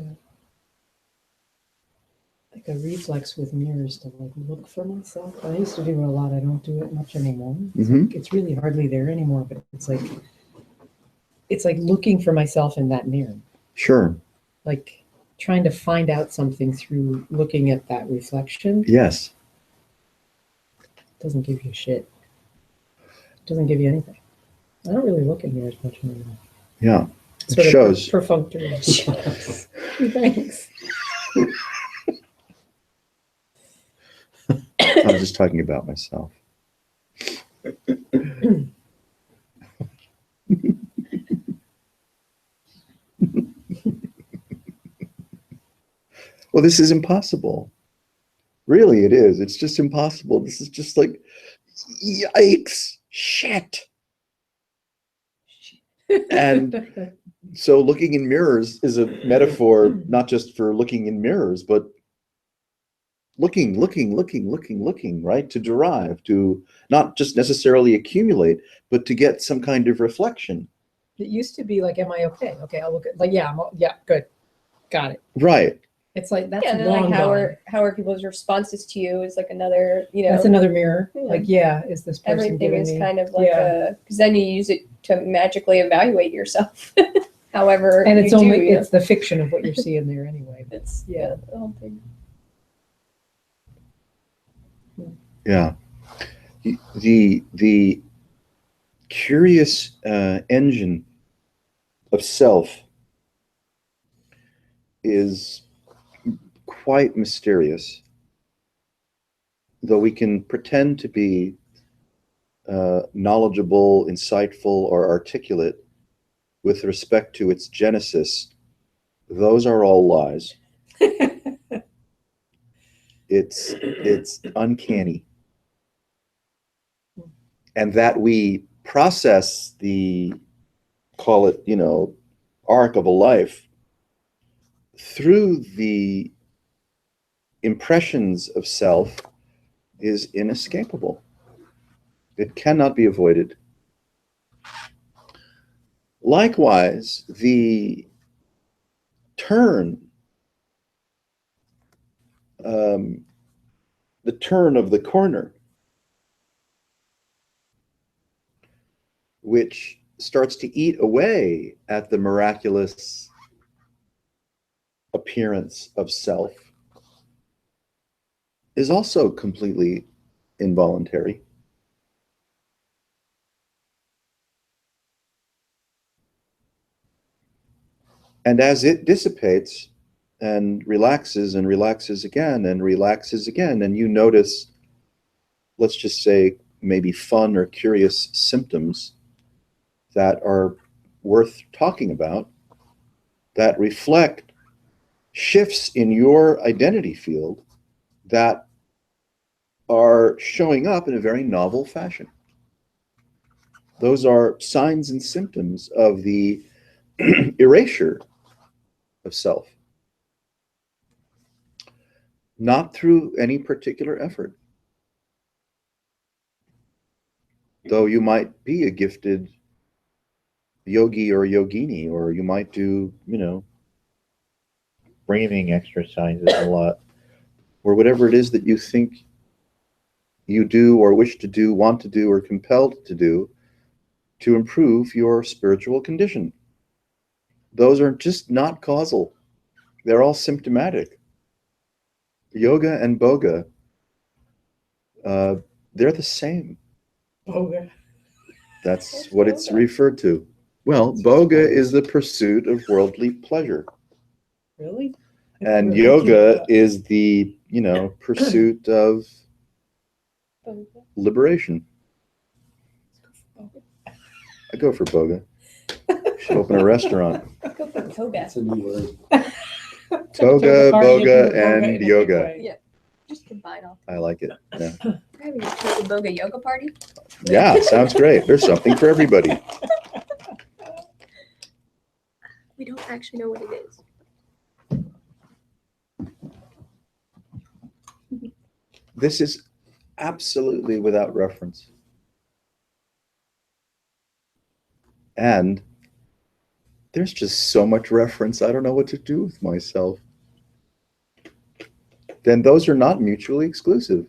Speaker 1: like a reflex with mirrors to like look for myself. I used to do it a lot. I don't do it much anymore.
Speaker 3: Mhm.
Speaker 1: It's really hardly there anymore, but it's like looking for myself in that mirror.
Speaker 3: Sure.
Speaker 1: Like trying to find out something through looking at that reflection
Speaker 3: Yes.
Speaker 1: doesn't give you shit. Doesn't give you anything. I don't really look in mirrors much anymore.
Speaker 3: Yeah. It
Speaker 1: Sort of
Speaker 3: shows.
Speaker 1: perfunctory. Thanks.
Speaker 3: I was just talking about myself. Well, this is impossible. Really, it is. It's just impossible. This is just like, yikes, shit. And so looking in mirrors is a metaphor, not just for looking in mirrors, but looking, right? To derive, to not just necessarily accumulate, but to get some kind of reflection.
Speaker 1: It used to be like, am I okay? Okay, I'll look at like, yeah, yeah, good. Got it.
Speaker 3: Right.
Speaker 1: It's like that's
Speaker 5: Yeah, and then
Speaker 1: long
Speaker 5: like how
Speaker 1: gone.
Speaker 5: are people's responses to you is like another, you know,
Speaker 1: That's another mirror.
Speaker 5: Yeah.
Speaker 1: Like, yeah, is this person
Speaker 5: everything
Speaker 1: giving
Speaker 5: is
Speaker 1: me?
Speaker 5: kind of like
Speaker 1: Yeah.
Speaker 5: because then you use it to magically evaluate yourself. However,
Speaker 1: And it's
Speaker 5: you
Speaker 1: only
Speaker 5: do, you
Speaker 1: it's the fiction of what you're seeing there anyway.
Speaker 5: know, it's
Speaker 1: Yeah.
Speaker 5: the whole thing.
Speaker 3: Yeah. The curious engine of self is quite mysterious, though we can pretend to be knowledgeable, insightful, or articulate with respect to its genesis. Those are all lies. It's uncanny. And that we process the, call it, arc of a life through the impressions of self is inescapable. It cannot be avoided. Likewise, the turn of the corner, which starts to eat away at the miraculous appearance of self, is also completely involuntary. And as it dissipates and relaxes again and relaxes again, and you notice, let's just say, maybe fun or curious symptoms that are worth talking about, that reflect shifts in your identity field that are showing up in a very novel fashion. Those are signs and symptoms of the erasure of self, not through any particular effort. Though you might be a gifted yogi or yogini, or you might do, breathing exercises a lot, or whatever it is that you think you do or wish to do, want to do, or compelled to do to improve your spiritual condition. Those are just not causal. They're all symptomatic. Yoga and boga, they're the same.
Speaker 1: Boga.
Speaker 3: That's what it's referred to. Well, boga is the pursuit of worldly pleasure.
Speaker 1: Really?
Speaker 3: And yoga is the, pursuit of liberation. I go for boga. Should open a restaurant.
Speaker 5: Go for toga.
Speaker 2: That's a new word.
Speaker 3: Toga,
Speaker 1: Party, you
Speaker 3: boga,
Speaker 1: do yoga in a
Speaker 3: and
Speaker 1: big
Speaker 3: yoga.
Speaker 1: way.
Speaker 5: Just combine all.
Speaker 3: I like it. Yeah.
Speaker 5: We're having a toga boga yoga party.
Speaker 3: Yeah, sounds great. There's something for everybody.
Speaker 5: We don't actually know what it is.
Speaker 3: This is absolutely without reference. And there's just so much reference, I don't know what to do with myself. Then those are not mutually exclusive.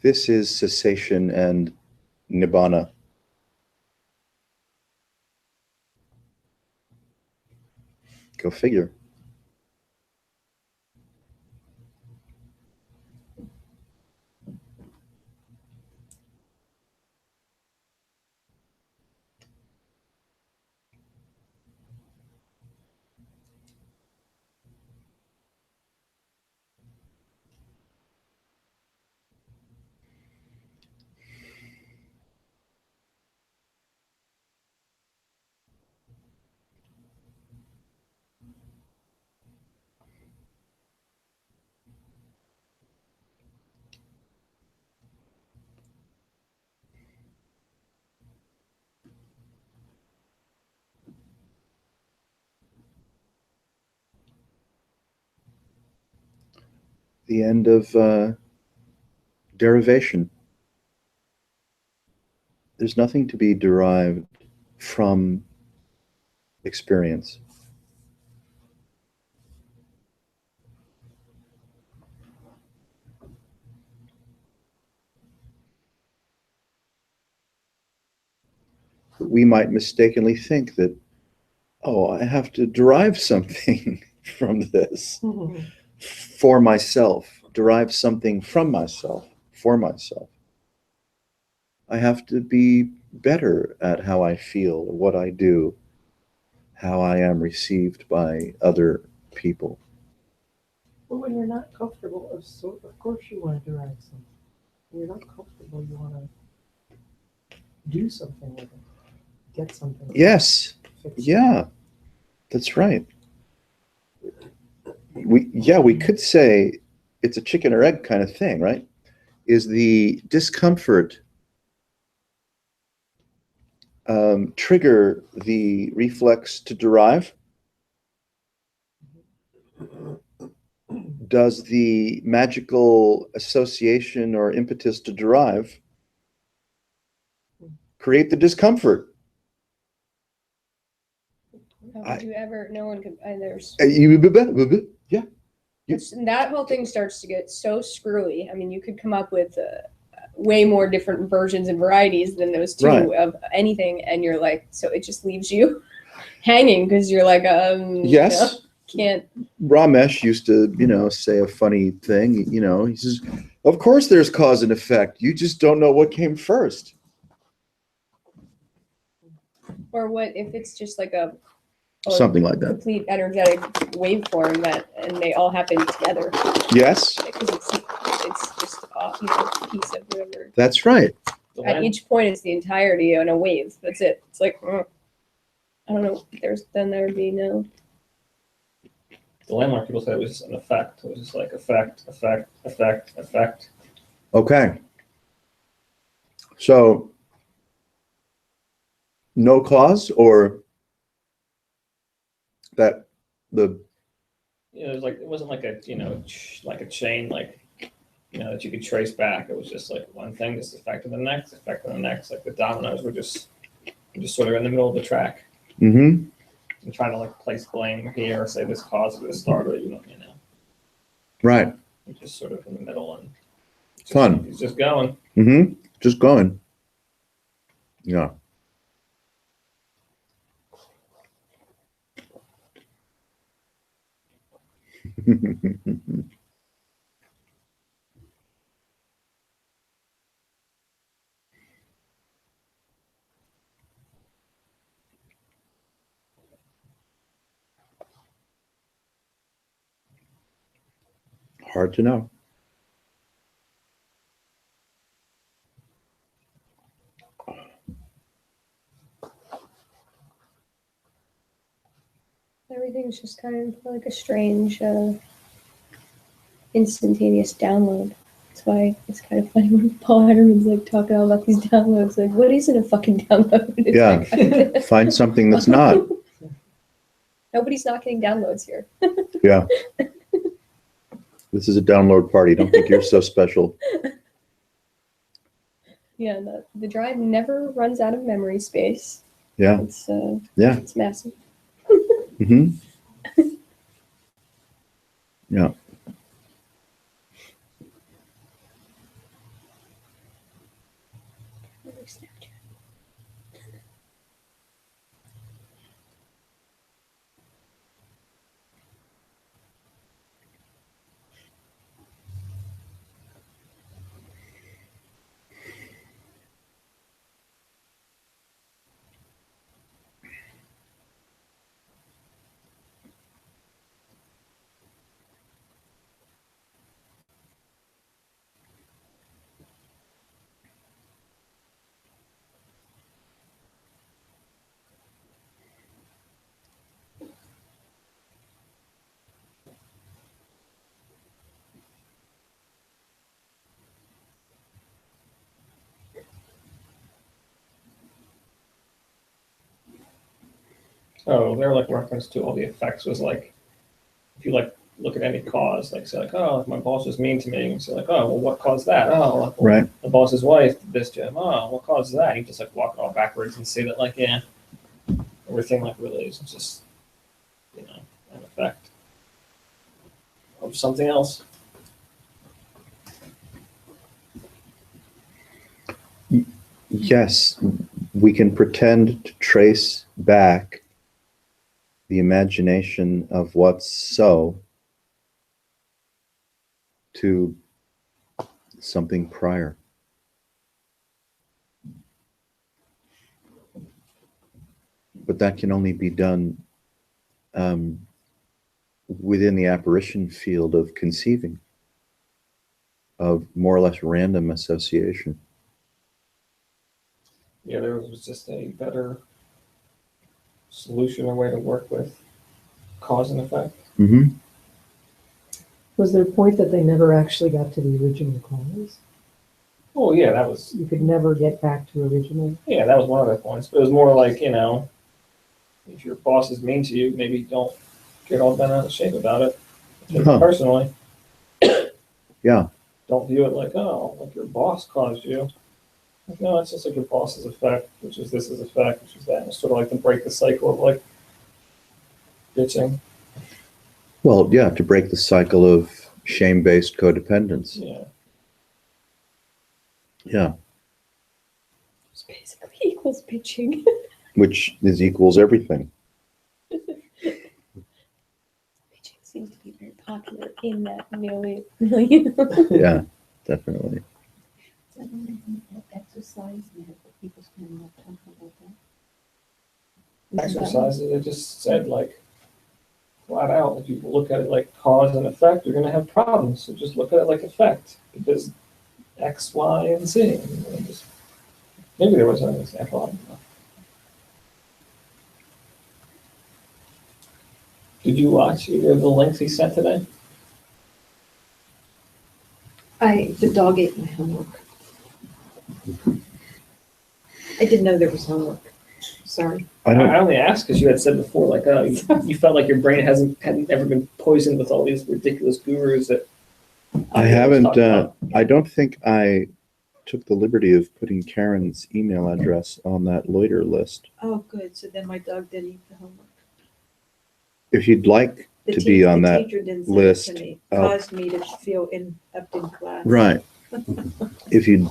Speaker 3: This is cessation and nibbana. Go figure. The end of derivation. There's nothing to be derived from experience. We might mistakenly think that, oh, I have to derive something from this for myself, derive something from myself, for myself. I have to be better at how I feel, what I do, how I am received by other people.
Speaker 1: Well, when you're not comfortable, of course you want to derive something. When you're not comfortable, you want to do something with it, get something.
Speaker 3: Yes,
Speaker 1: fix it.
Speaker 3: yeah, that's right. We could say it's a chicken or egg kind of thing, right? Is the discomfort trigger the reflex to derive? Does the magical association or impetus to derive create the discomfort?
Speaker 5: How would you ever? No one could. There's.
Speaker 3: Yeah.
Speaker 5: That whole thing starts to get so screwy. I mean, you could come up with way more different versions and varieties than those two
Speaker 3: Right.
Speaker 5: of anything, and you're like, so it just leaves you hanging because you're like,
Speaker 3: Yes.
Speaker 5: can't.
Speaker 3: Ramesh used to, say a funny thing. He says, "Of course, there's cause and effect. You just don't know what came first."
Speaker 5: Or what if it's just like a
Speaker 3: Something like that.
Speaker 5: complete energetic waveform and they all happen together
Speaker 3: Yes,
Speaker 5: because it's just a piece of whatever.
Speaker 3: that's right.
Speaker 6: The
Speaker 5: At
Speaker 6: land-
Speaker 5: each point, it's the entirety on a wave. That's it. It's like I don't know. There'd be no.
Speaker 6: The landmark people said it was just an effect. It was just like effect, effect, effect, effect.
Speaker 3: Okay. So, no cause, or that the
Speaker 6: It was like it wasn't like a like a chain that you could trace back. It was just like one thing just affected the next, affected the next. Like the dominoes were just sort of in the middle of the track.
Speaker 3: mm-hmm.
Speaker 6: And trying to like place blame here, say this caused it to start, or you know.
Speaker 3: Right.
Speaker 6: He's just sort of in the middle and
Speaker 3: Fun.
Speaker 6: He's just going.
Speaker 3: Mm-hmm. Just going. Yeah. Hard to know.
Speaker 5: Everything's just kind of like a strange, instantaneous download. That's why it's kind of funny when Paul Hederman's like talking all about these downloads. Like, what isn't a fucking download? It's
Speaker 3: Yeah.
Speaker 5: like-
Speaker 3: Find something that's not.
Speaker 5: Nobody's not getting downloads here.
Speaker 3: Yeah. This is a download party. Don't think you're so special.
Speaker 5: Yeah, the drive never runs out of memory space.
Speaker 3: Yeah. Yeah.
Speaker 5: It's massive.
Speaker 3: Mm-hmm. Yeah.
Speaker 6: Oh, their like reference to all the effects was like, if you like look at any cause, like say like, oh, my boss was mean to me, and say like, oh, well, what caused that? Oh, well,
Speaker 3: Right.
Speaker 6: the boss's wife did this to him. Oh, what caused that? You just like walk it all backwards and say that like, yeah, everything like really is just, you know, an effect of something else.
Speaker 3: Yes, we can pretend to trace back the imagination of what's so to something prior. But that can only be done within the apparition field of conceiving, of more or less random association.
Speaker 6: Yeah, there was just a better solution or way to work with cause and effect.
Speaker 3: Mm-hmm.
Speaker 4: Was there a point that they never actually got to the original cause?
Speaker 6: Oh yeah, that was
Speaker 4: You could never get back to original.
Speaker 6: that was one of the points. But it was more like, you know, if your boss is mean to you, maybe don't get all bent out of shape about it. Take it
Speaker 3: Huh.
Speaker 6: personally.
Speaker 3: Yeah.
Speaker 6: Don't view it like, oh, like your boss caused you. Like, no, it's just like your boss's effect, which is this is effect, which is that. It's sort of like to break the cycle of like bitching.
Speaker 3: Well, yeah, to break the cycle of shame-based codependence.
Speaker 6: Yeah.
Speaker 3: Yeah,
Speaker 5: It's basically equals bitching.
Speaker 3: which is equals everything.
Speaker 5: Bitching seems to be very popular in that milieu.
Speaker 3: Yeah, definitely.
Speaker 7: Exercise, people spend more time about that.
Speaker 6: Exercises, it just said like flat out, if you look at it like cause and effect, you're gonna have problems. So just look at it like effect. Because X, Y, and Z. And just, maybe there was an example, I don't know. Did you watch either of the links he sent today?
Speaker 7: The dog ate my homework. I didn't know there was homework. Sorry.
Speaker 3: I don't.
Speaker 6: I only asked because you had said before, like, oh, you felt like your brain hadn't ever been poisoned with all these ridiculous gurus that.
Speaker 3: I haven't. I don't think I took the liberty of putting Karen's email address on that loiter list.
Speaker 7: Oh, good. So then my dog did eat the homework.
Speaker 3: If you'd like
Speaker 7: The
Speaker 3: to be on
Speaker 7: the
Speaker 3: that
Speaker 7: teacher didn't send it
Speaker 3: list
Speaker 7: to me.
Speaker 3: of-
Speaker 7: Caused me to feel up in class.
Speaker 3: Right. If you'd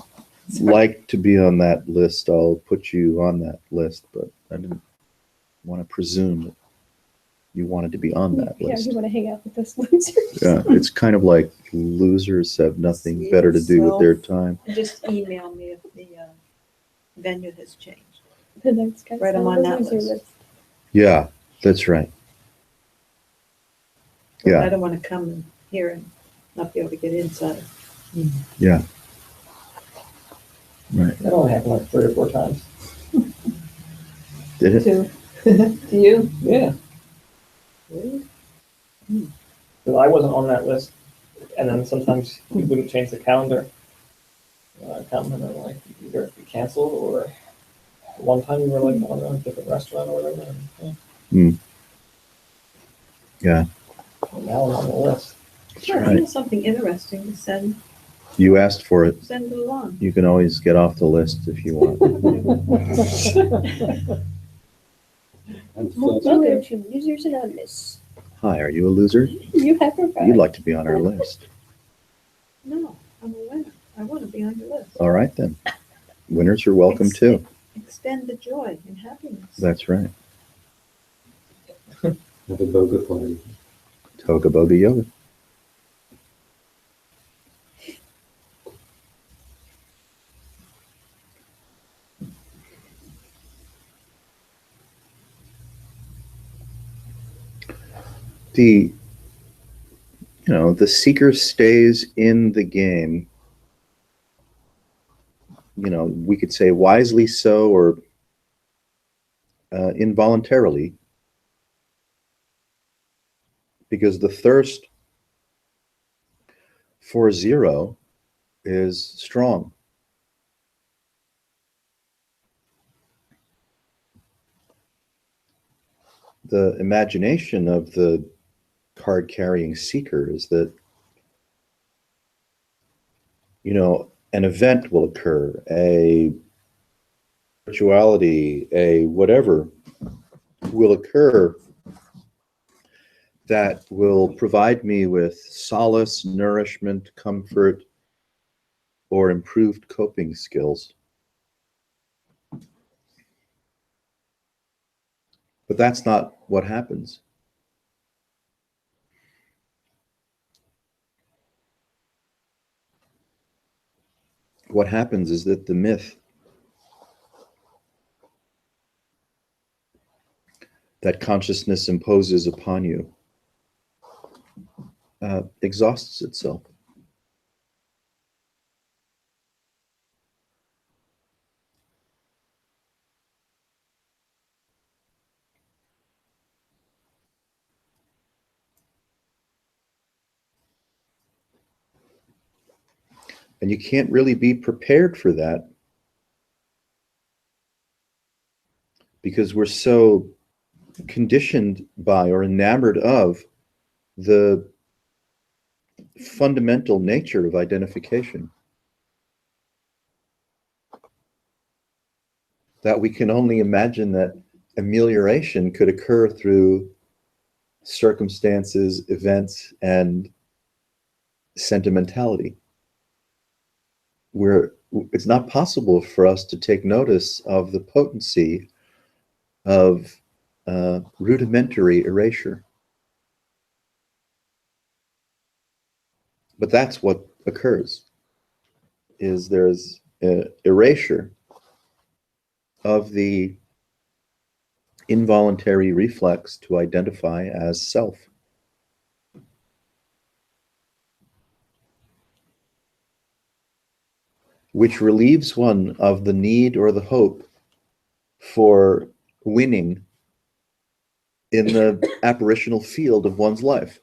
Speaker 3: like to be on that list, I'll put you on that list, but I didn't want to presume that you wanted to be on that
Speaker 5: Yeah,
Speaker 3: list.
Speaker 5: you want to hang out with us losers.
Speaker 3: Yeah, it's kind of like losers have nothing
Speaker 7: See,
Speaker 3: better to do with
Speaker 7: so-
Speaker 3: their time.
Speaker 7: Just email me if the venue has changed.
Speaker 5: The next guy's
Speaker 7: Right, I'm
Speaker 5: on
Speaker 7: on
Speaker 5: the
Speaker 7: that
Speaker 5: loser
Speaker 7: list.
Speaker 5: list.
Speaker 3: Yeah, that's right. Yeah.
Speaker 7: I don't want to come in here and not be able to get inside.
Speaker 3: Yeah. Right.
Speaker 6: That only happened like 3 or 4 times.
Speaker 3: Did it?
Speaker 7: To you?
Speaker 6: Yeah.
Speaker 7: Really?
Speaker 6: Because I wasn't on that list, and then sometimes you wouldn't change the calendar. Calendar, and then, like, either be canceled or one time you were like on a different restaurant or whatever. And,
Speaker 3: Yeah,
Speaker 6: and now I'm on the list.
Speaker 3: that's
Speaker 7: Sure,
Speaker 3: right.
Speaker 7: here's something interesting to send
Speaker 3: You asked for it.
Speaker 7: it along.
Speaker 3: You can always get off the list if you want.
Speaker 2: I'm still-
Speaker 5: Welcome to Losers Anonymous.
Speaker 3: Hi, are you a loser?
Speaker 5: You have arrived.
Speaker 3: You'd like to be on our list.
Speaker 7: No, I'm a winner. I want to be on your list.
Speaker 3: All right, then. Winners are welcome too.
Speaker 7: Extend the joy and happiness.
Speaker 3: That's right.
Speaker 2: Have a boga party.
Speaker 3: Toga Boga Yoga. The, the seeker stays in the game, we could say wisely so or involuntarily, because the thirst for zero is strong. The imagination of the card-carrying seeker is that, an event will occur, a rituality, a whatever will occur that will provide me with solace, nourishment, comfort, or improved coping skills. But that's not what happens. What happens is that the myth that consciousness imposes upon you exhausts itself. And you can't really be prepared for that because we're so conditioned by or enamored of the fundamental nature of identification that we can only imagine that amelioration could occur through circumstances, events, and sentimentality. Where it's not possible for us to take notice of the potency of rudimentary erasure. But that's what occurs, is there's erasure of the involuntary reflex to identify as self. Which relieves one of the need or the hope for winning in the apparitional field of one's life.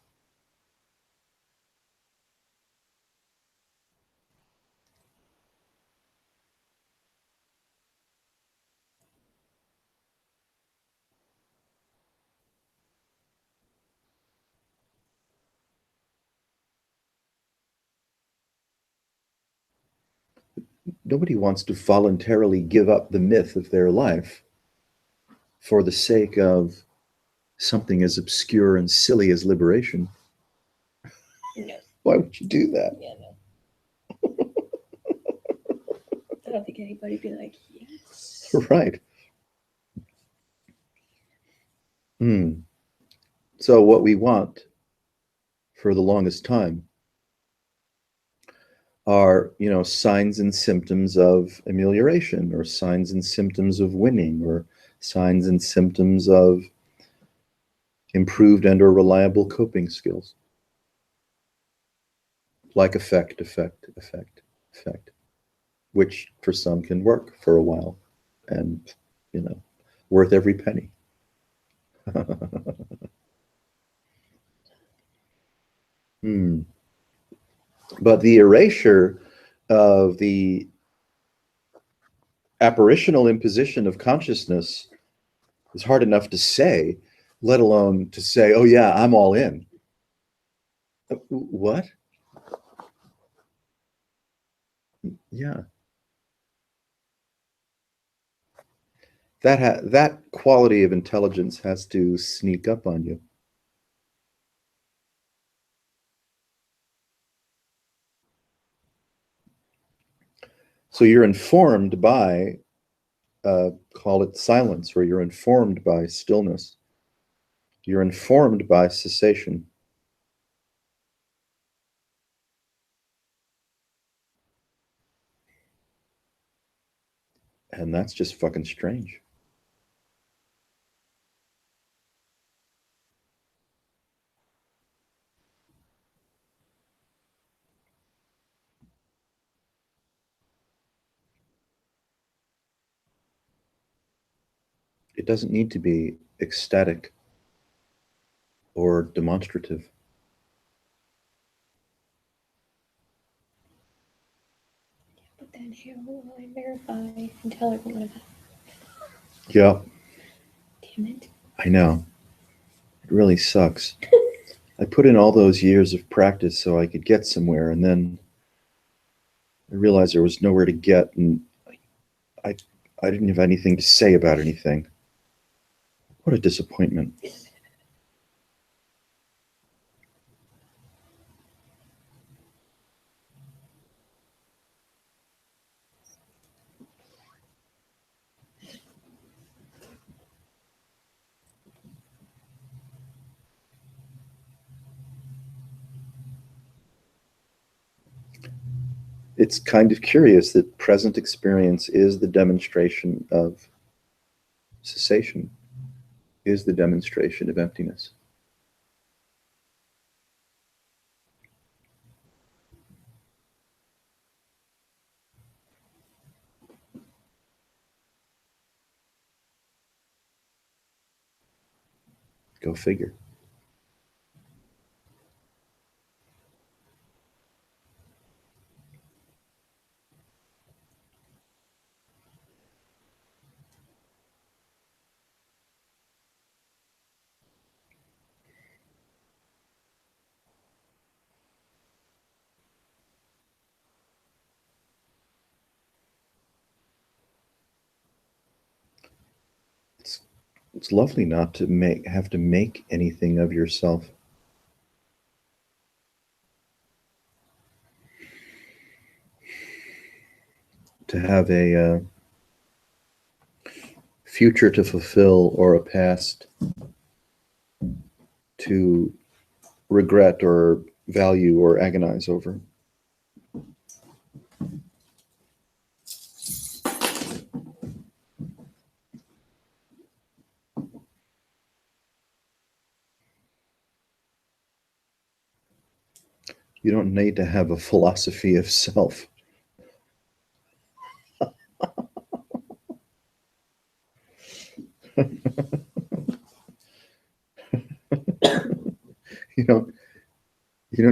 Speaker 3: Nobody wants to voluntarily give up the myth of their life for the sake of something as obscure and silly as liberation.
Speaker 5: No.
Speaker 3: Why would you do that?
Speaker 5: Yeah, no. I don't think anybody'd be like, yes.
Speaker 3: Right. So what we want for the longest time are, signs and symptoms of amelioration, or signs and symptoms of winning, or signs and symptoms of improved and or reliable coping skills. Like effect, which for some can work for a while and, worth every penny. But the erasure of the apparitional imposition of consciousness is hard enough to say, let alone to say, oh yeah, I'm all in. What? Yeah. That quality of intelligence has to sneak up on you. So you're informed by, call it silence, or you're informed by stillness. You're informed by cessation. And that's just fucking strange. It doesn't need to be ecstatic or demonstrative.
Speaker 5: But then how will I verify and tell everyone about it?
Speaker 3: Yeah,
Speaker 5: Damn it.
Speaker 3: I know. It really sucks. I put in all those years of practice so I could get somewhere, and then I realized there was nowhere to get, and I didn't have anything to say about anything. What a disappointment. It's kind of curious that present experience is the demonstration of cessation, is the demonstration of emptiness. Go figure. It's lovely not to have to make anything of yourself. To have a future to fulfill or a past to regret or value or agonize over. You don't need to have a philosophy of self. You don't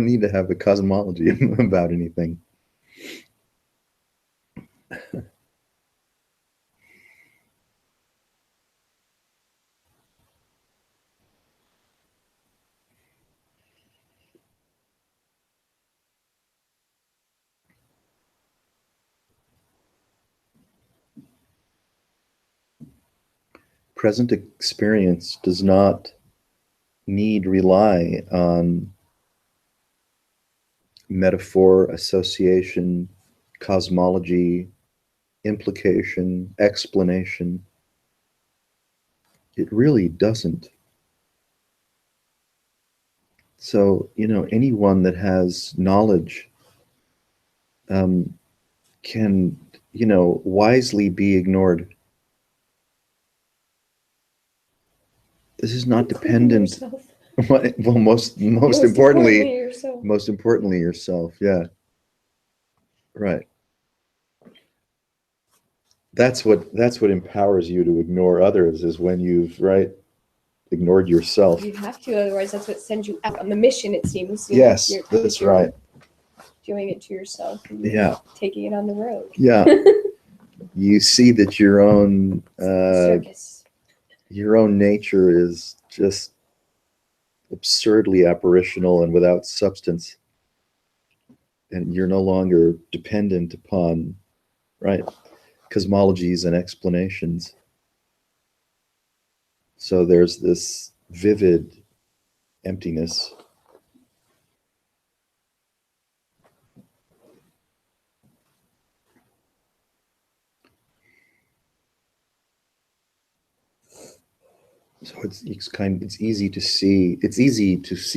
Speaker 3: need to have a cosmology about anything. Present experience does not need rely on metaphor, association, cosmology, implication, explanation. It really doesn't. So, anyone that has knowledge can, wisely be ignored. This is not dependent.
Speaker 5: Yourself.
Speaker 3: Well, most importantly,
Speaker 5: yourself.
Speaker 3: most importantly, yourself. Yeah. Right. That's what empowers you to ignore others, is when you've ignored yourself.
Speaker 5: You have to, otherwise that's what sends you out on the mission, it seems.
Speaker 3: Yes,
Speaker 5: You're
Speaker 3: that's right.
Speaker 5: doing it to yourself and you're
Speaker 3: Yeah.
Speaker 5: taking it on the road.
Speaker 3: Yeah. You see that your own
Speaker 5: Circus.
Speaker 3: nature is just absurdly apparitional and without substance, and you're no longer dependent upon cosmologies and explanations. So there's this vivid emptiness. So it's easy to see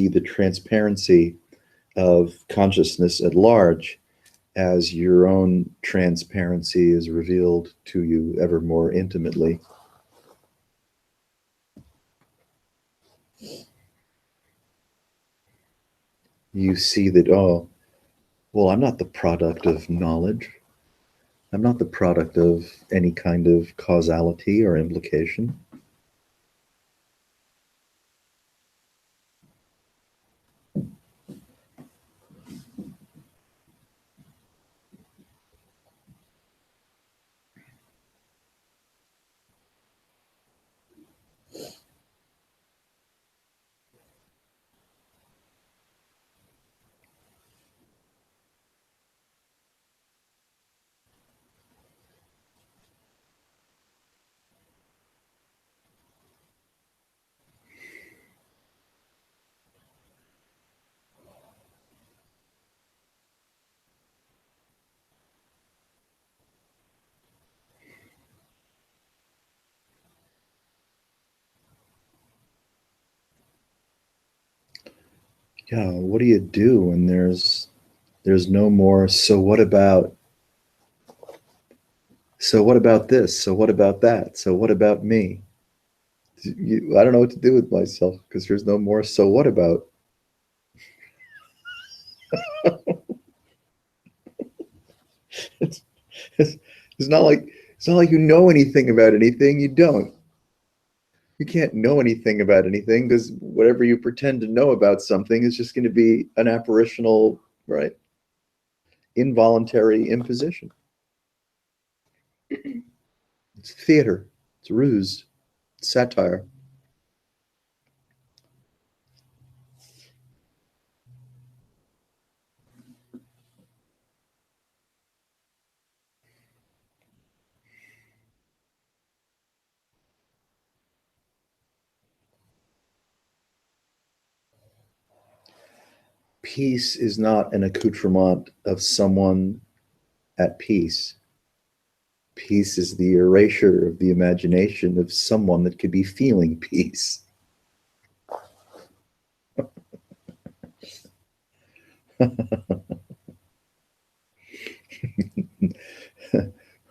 Speaker 3: the transparency of consciousness at large as your own transparency is revealed to you ever more intimately. You see that, oh, well, I'm not the product of knowledge. I'm not the product of any kind of causality or implication. Yeah, what do you do when there's no more, so what about this? So what about that? So what about me? I don't know what to do with myself because there's no more, so what about? it's, it's not like you know anything about anything. You don't. You can't know anything about anything because whatever you pretend to know about something is just going to be an apparitional, involuntary imposition. It's theater. It's ruse. It's satire. Peace is not an accoutrement of someone at peace. Peace is the erasure of the imagination of someone that could be feeling peace.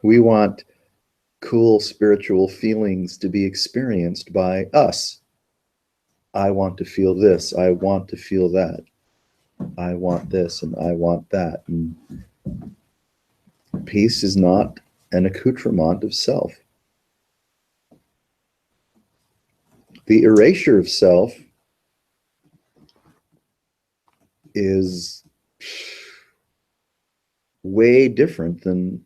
Speaker 3: We want cool spiritual feelings to be experienced by us. I want to feel this. I want to feel that. I want this and I want that. And peace is not an accoutrement of self. The erasure of self is way different than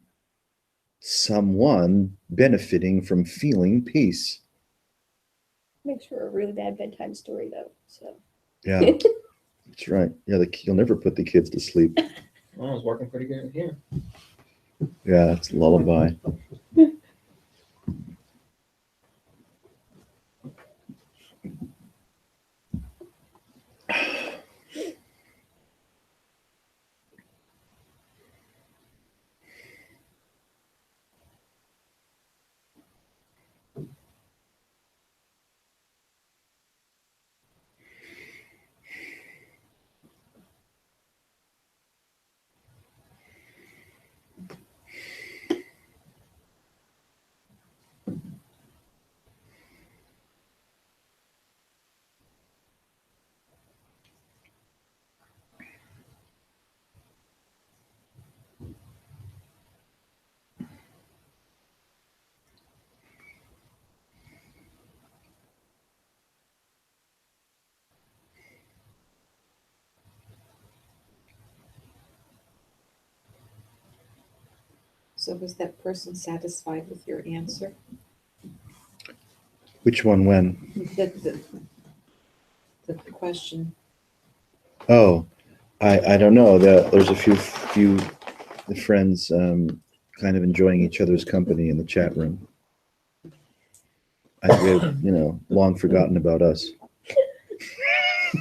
Speaker 3: someone benefiting from feeling peace.
Speaker 5: Makes for a really bad bedtime story, though. So.
Speaker 3: Yeah, that's right. Yeah, you'll never put the kids to sleep.
Speaker 6: Well, it was working pretty good here.
Speaker 3: Yeah, it's a lullaby.
Speaker 7: So was that person satisfied with your answer?
Speaker 3: Which one, when?
Speaker 7: The question.
Speaker 3: Oh, I don't know. There's a few friends kind of enjoying each other's company in the chat room. They've, long forgotten about us,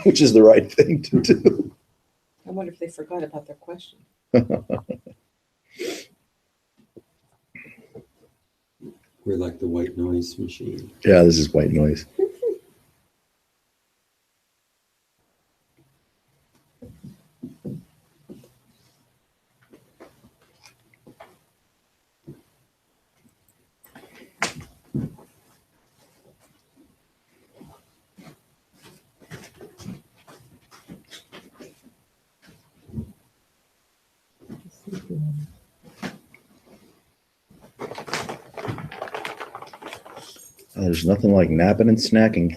Speaker 3: which is the right thing to do.
Speaker 7: I wonder if they forgot about their question.
Speaker 2: We're like the white noise machine.
Speaker 3: Yeah, this is white noise. There's nothing like napping and snacking.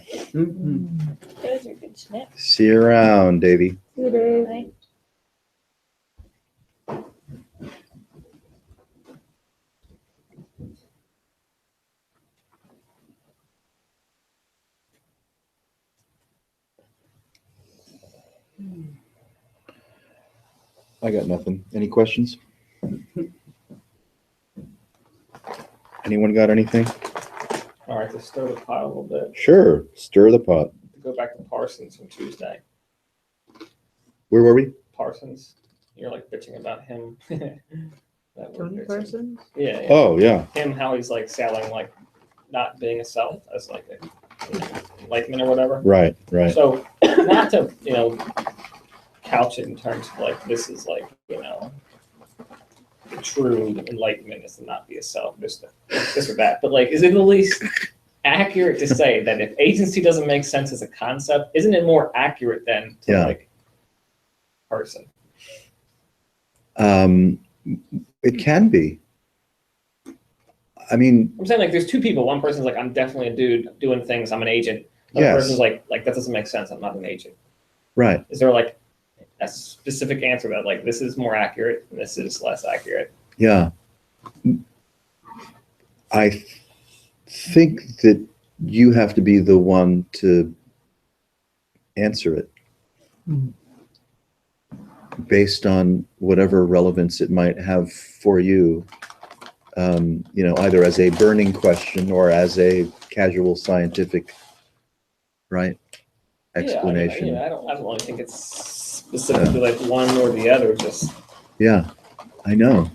Speaker 5: Those are good snacks.
Speaker 3: See you around, Davey.
Speaker 5: Bye.
Speaker 3: I got nothing. Any questions? Anyone got anything?
Speaker 6: All right, to stir the pot a little bit.
Speaker 3: Sure. Stir the pot.
Speaker 6: To go back to Parsons from Tuesday.
Speaker 3: Where were we?
Speaker 6: Parsons, you're like bitching about him. That
Speaker 1: Tony
Speaker 6: word bitching.
Speaker 1: Parsons?
Speaker 6: Yeah.
Speaker 3: Oh, yeah.
Speaker 6: Him, how he's like selling like not being a self as like a enlightenment or whatever.
Speaker 3: Right, right.
Speaker 6: So not to couch it in terms of like this is like the true enlightenment is to not be a self, this or that. But like, is it at least accurate to say that if agency doesn't make sense as a concept, isn't it more accurate than to like person?
Speaker 3: It can be. I mean,
Speaker 6: I'm saying like there's two people. One person's like, I'm definitely a dude doing things. I'm an agent. Another
Speaker 3: Yes.
Speaker 6: person's like that doesn't make sense. I'm not an agent.
Speaker 3: right.
Speaker 6: Is there like a specific answer that like this is more accurate and this is less accurate?
Speaker 3: Yeah. I think that you have to be the one to answer it based on whatever relevance it might have for you, either as a burning question or as a casual scientific, right, explanation.
Speaker 6: Yeah, I don't really think it's specifically like one or the other. Just
Speaker 3: Yeah, I know.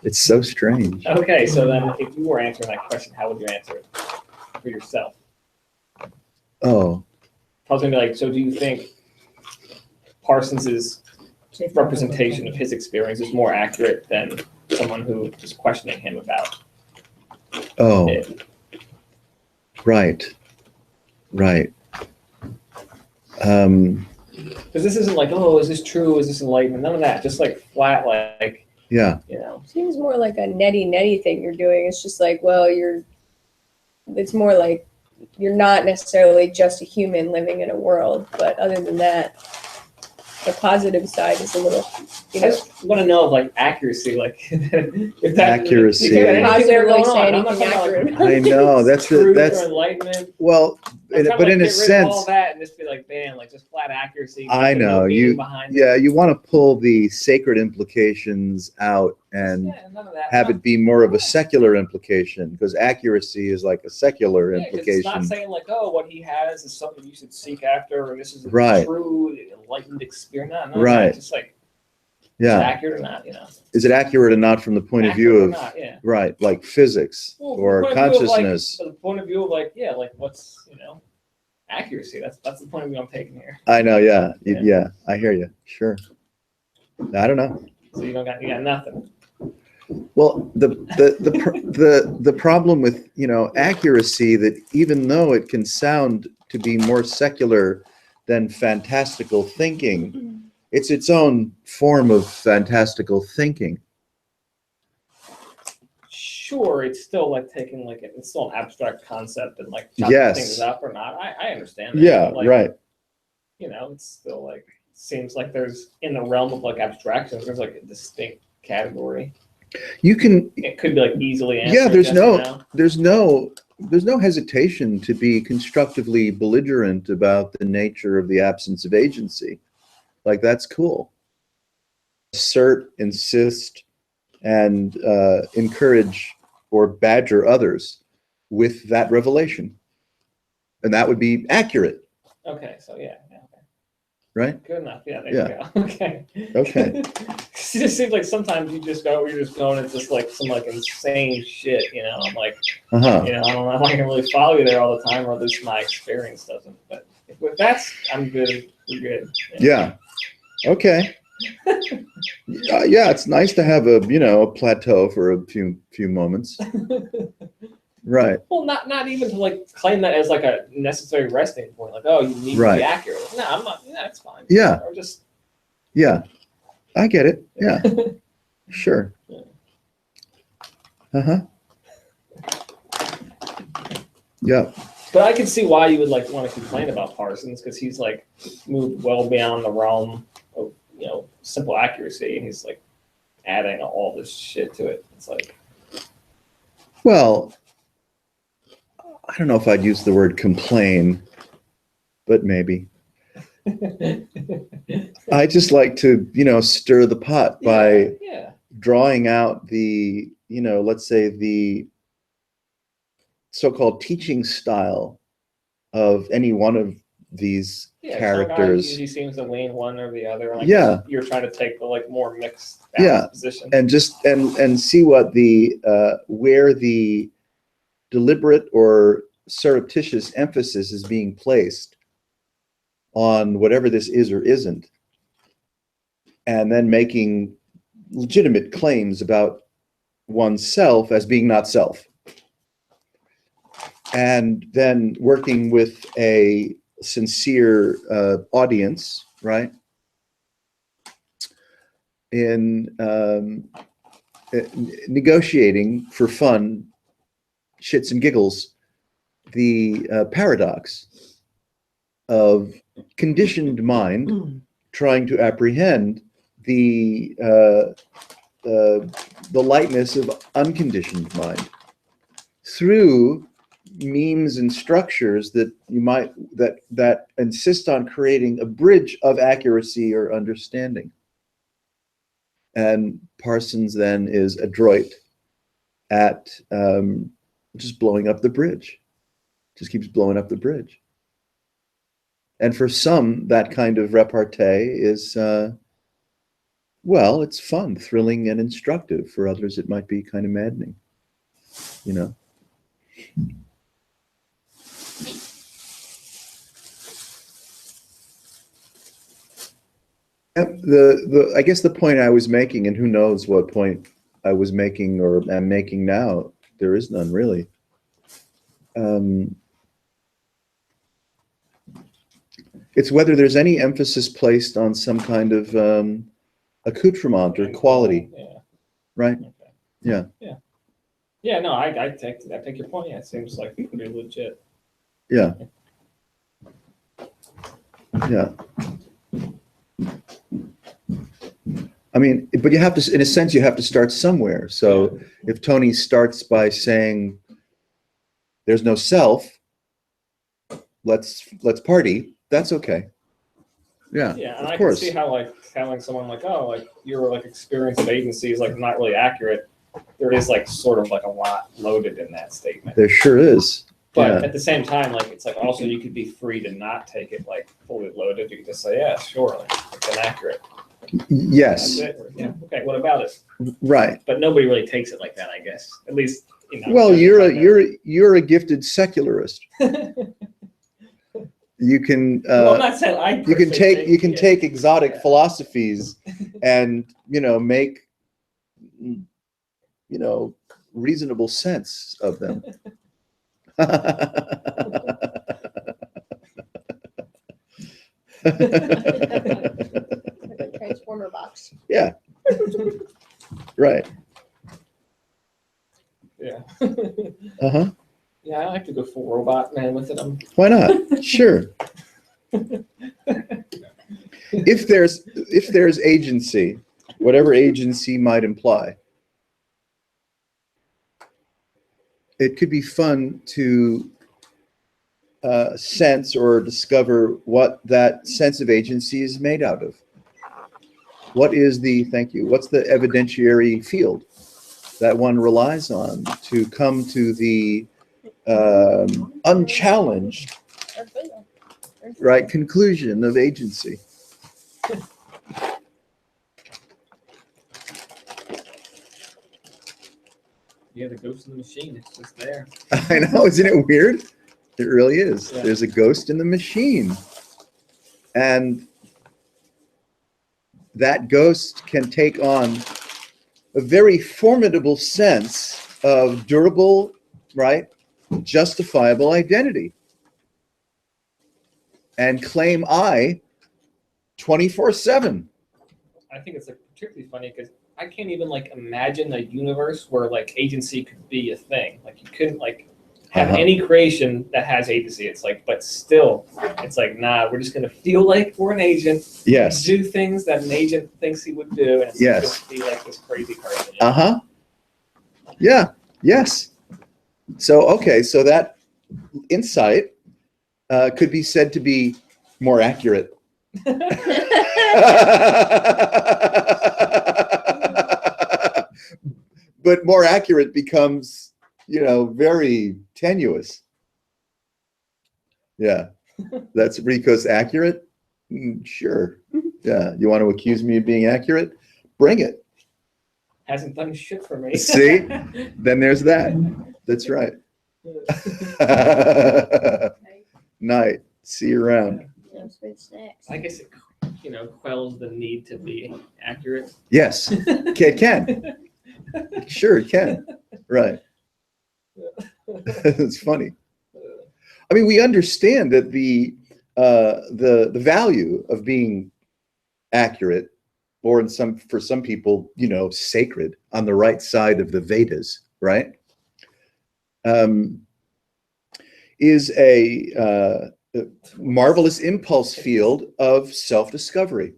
Speaker 3: It's so strange.
Speaker 6: okay. So then, if you were answering that question, how would you answer it for yourself?
Speaker 3: Oh,
Speaker 6: I was gonna be like, so do you think Parsons's representation of his experience is more accurate than someone who is questioning him about it?
Speaker 3: Right.
Speaker 6: Because this isn't like, oh, is this true? Is this enlightenment? None of that. Just like flat, like
Speaker 3: Yeah.
Speaker 5: Seems more like a netty thing you're doing. It's just like, well, it's more like you're not necessarily just a human living in a world, but other than that, the positive side is a little,
Speaker 6: I just want to know of like accuracy, like if that
Speaker 3: Accuracy.
Speaker 6: if there anything
Speaker 5: Positively
Speaker 6: going
Speaker 5: say
Speaker 6: on. I'm not
Speaker 5: anything
Speaker 6: talking about,
Speaker 5: accurate.
Speaker 3: I know. That's
Speaker 6: truth
Speaker 3: that's
Speaker 6: or enlightenment.
Speaker 3: well,
Speaker 6: I'm trying to,
Speaker 3: but
Speaker 6: like,
Speaker 3: in a
Speaker 6: get rid of all
Speaker 3: sense,
Speaker 6: that and just be like, bam, like just flat accuracy.
Speaker 3: I
Speaker 6: no
Speaker 3: know,
Speaker 6: meaning behind
Speaker 3: yeah,
Speaker 6: it.
Speaker 3: you want to pull the sacred implications out and
Speaker 6: Yeah, none of that.
Speaker 3: have it be more of a secular implication, because accuracy is like a secular
Speaker 6: Yeah, 'cause it's not
Speaker 3: implication.
Speaker 6: saying like, oh, what he has is something you should seek after, or this is a
Speaker 3: Right.
Speaker 6: true enlightened experience. No,
Speaker 3: Right.
Speaker 6: It's just like, is it
Speaker 3: Yeah.
Speaker 6: accurate or not?
Speaker 3: Is it accurate or not from the point of view
Speaker 6: Accurate or
Speaker 3: of,
Speaker 6: not, yeah.
Speaker 3: right, like physics
Speaker 6: Well, from
Speaker 3: or
Speaker 6: the point of view of, like,
Speaker 3: consciousness?
Speaker 6: from the point of view of like, yeah, like what's accuracy. That's the point of view I'm taking here.
Speaker 3: I know, yeah,
Speaker 6: Yeah.
Speaker 3: yeah, I hear you. Sure. I don't know.
Speaker 6: So you got nothing.
Speaker 3: Well, the problem with accuracy, that even though it can sound to be more secular than fantastical thinking, it's its own form of fantastical thinking.
Speaker 6: Sure, it's still like taking like it's still an abstract concept and like chopping
Speaker 3: Yes.
Speaker 6: things up or not. I understand that.
Speaker 3: Yeah,
Speaker 6: but, like,
Speaker 3: right.
Speaker 6: It's still like seems like there's in the realm of like abstractions, there's like a distinct category.
Speaker 3: You can,
Speaker 6: It could be like easily answered.
Speaker 3: yeah, there's
Speaker 6: yes or
Speaker 3: there's no hesitation to be constructively belligerent about the nature of the absence of agency. Like, that's cool. Assert, insist, and encourage or badger others with that revelation. And that would be accurate,
Speaker 6: Okay, so yeah, okay.
Speaker 3: right?
Speaker 6: Good enough. Yeah, there
Speaker 3: Yeah.
Speaker 6: you go. Okay.
Speaker 3: Okay.
Speaker 6: It just seems like sometimes you're just going into just like some like insane shit, you know. I'm like,
Speaker 3: Uh-huh.
Speaker 6: you know, I don't know if I can really follow you there all the time, or at least my experience doesn't. But if that's, I'm good. We're good.
Speaker 3: Yeah. Okay. Yeah, it's nice to have a, a plateau for a few moments. Right.
Speaker 6: Well, not even to like claim that as like a necessary resting point. Like, oh, you need to
Speaker 3: Right.
Speaker 6: be accurate. No, I'm not. Yeah, it's fine.
Speaker 3: Yeah.
Speaker 6: Or just
Speaker 3: Yeah. I get it. Yeah. Sure.
Speaker 6: Yeah.
Speaker 3: Uh-huh. Yeah.
Speaker 6: But I can see why you would like want to complain about Parsons, because he's like moved well beyond the realm of, you know, simple accuracy, and he's like adding all this shit to it. It's like,
Speaker 3: Well, I don't know if I'd use the word complain, but maybe. I just like to, stir the pot by
Speaker 6: yeah,
Speaker 3: drawing out the, let's say the so-called teaching style of any one of these
Speaker 6: yeah.
Speaker 3: characters.
Speaker 6: Usually seems to lean one or the other. Like,
Speaker 3: Yeah.
Speaker 6: you're trying to take the like more mixed
Speaker 3: Yeah.
Speaker 6: position.
Speaker 3: And just and see what the where the deliberate or surreptitious emphasis is being placed on whatever this is or isn't, and then making legitimate claims about oneself as being not self, and then working with a sincere audience, right, in negotiating for fun, shits and giggles, the paradox of conditioned mind trying to apprehend the lightness of unconditioned mind through memes and structures that that insist on creating a bridge of accuracy or understanding. And Parsons then is adroit at just blowing up the bridge, just keeps blowing up the bridge. And for some, that kind of repartee is, well, it's fun, thrilling, and instructive. For others, it might be kind of maddening, I guess the point I was making, and who knows what point I was making or am making now, there is none really. It's whether there's any emphasis placed on some kind of accoutrement or quality,
Speaker 6: Yeah.
Speaker 3: right?
Speaker 6: Okay.
Speaker 3: Yeah.
Speaker 6: Yeah. Yeah. No, I take your point. Yeah, it seems like pretty legit.
Speaker 3: Yeah. Yeah. I mean, but you have to, in a sense, you have to start somewhere. So if Tony starts by saying, "There's no self, let's party," that's okay. Yeah.
Speaker 6: Yeah, and
Speaker 3: of
Speaker 6: I
Speaker 3: course.
Speaker 6: can see how like telling someone like, oh, like your like experience of agency is like not really accurate. There is like sort of like a lot loaded in that statement.
Speaker 3: There sure is.
Speaker 6: But
Speaker 3: Yeah.
Speaker 6: at the same time, like it's like also you could be free to not take it like fully loaded. You could just say, yeah, sure, like, it's inaccurate.
Speaker 3: Yes.
Speaker 6: That's it. Yeah. Okay. What about it?
Speaker 3: Right.
Speaker 6: But nobody really takes it like that, I guess. At least
Speaker 3: Well, you're a gifted secularist. You can
Speaker 6: Well, I'm not saying I.
Speaker 3: you can
Speaker 6: personally think-
Speaker 3: take exotic
Speaker 6: Yeah.
Speaker 3: philosophies and make reasonable sense of them.
Speaker 5: Like a transformer box.
Speaker 3: Yeah. Right.
Speaker 6: Yeah.
Speaker 3: Uh-huh.
Speaker 6: Yeah, I like to go full robot man with it.
Speaker 3: Why not? Sure. If there's agency, whatever agency might imply, it could be fun to sense or discover what that sense of agency is made out of. What is the, thank you, what's the evidentiary field that one relies on to come to the unchallenged, right, conclusion of agency?
Speaker 6: Yeah, the ghost in the machine. It's just there.
Speaker 3: I know, isn't it weird? It really is.
Speaker 6: Yeah.
Speaker 3: There's a ghost in the machine. And that ghost can take on a very formidable sense of durable, right, justifiable identity. And claim I 24/7.
Speaker 6: I think it's like particularly funny because I can't even like imagine a universe where like agency could be a thing. Like you couldn't like have
Speaker 3: Uh-huh.
Speaker 6: any creation that has agency. It's like, but still, it's like, nah, we're just gonna feel like we're an agent,
Speaker 3: Yes.
Speaker 6: do things that an agent thinks he would do, and it's
Speaker 3: Yes.
Speaker 6: just be like this crazy person.
Speaker 3: Uh-huh. Yeah. Yes. So, okay. So that insight could be said to be more accurate. But more accurate becomes, very tenuous. Yeah. That's Rico's accurate? Sure. Yeah. You want to accuse me of being accurate? Bring it.
Speaker 6: Hasn't done shit for me.
Speaker 3: See? Then there's that. That's right. Night. See you around.
Speaker 5: Snacks.
Speaker 6: I guess it, quells the need to be accurate.
Speaker 3: Yes, it can. Sure, it can. Right. It's funny. I mean, we understand that the value of being accurate, or for some people, sacred, on the right side of the Vedas, right? Is a marvelous impulse field of self-discovery.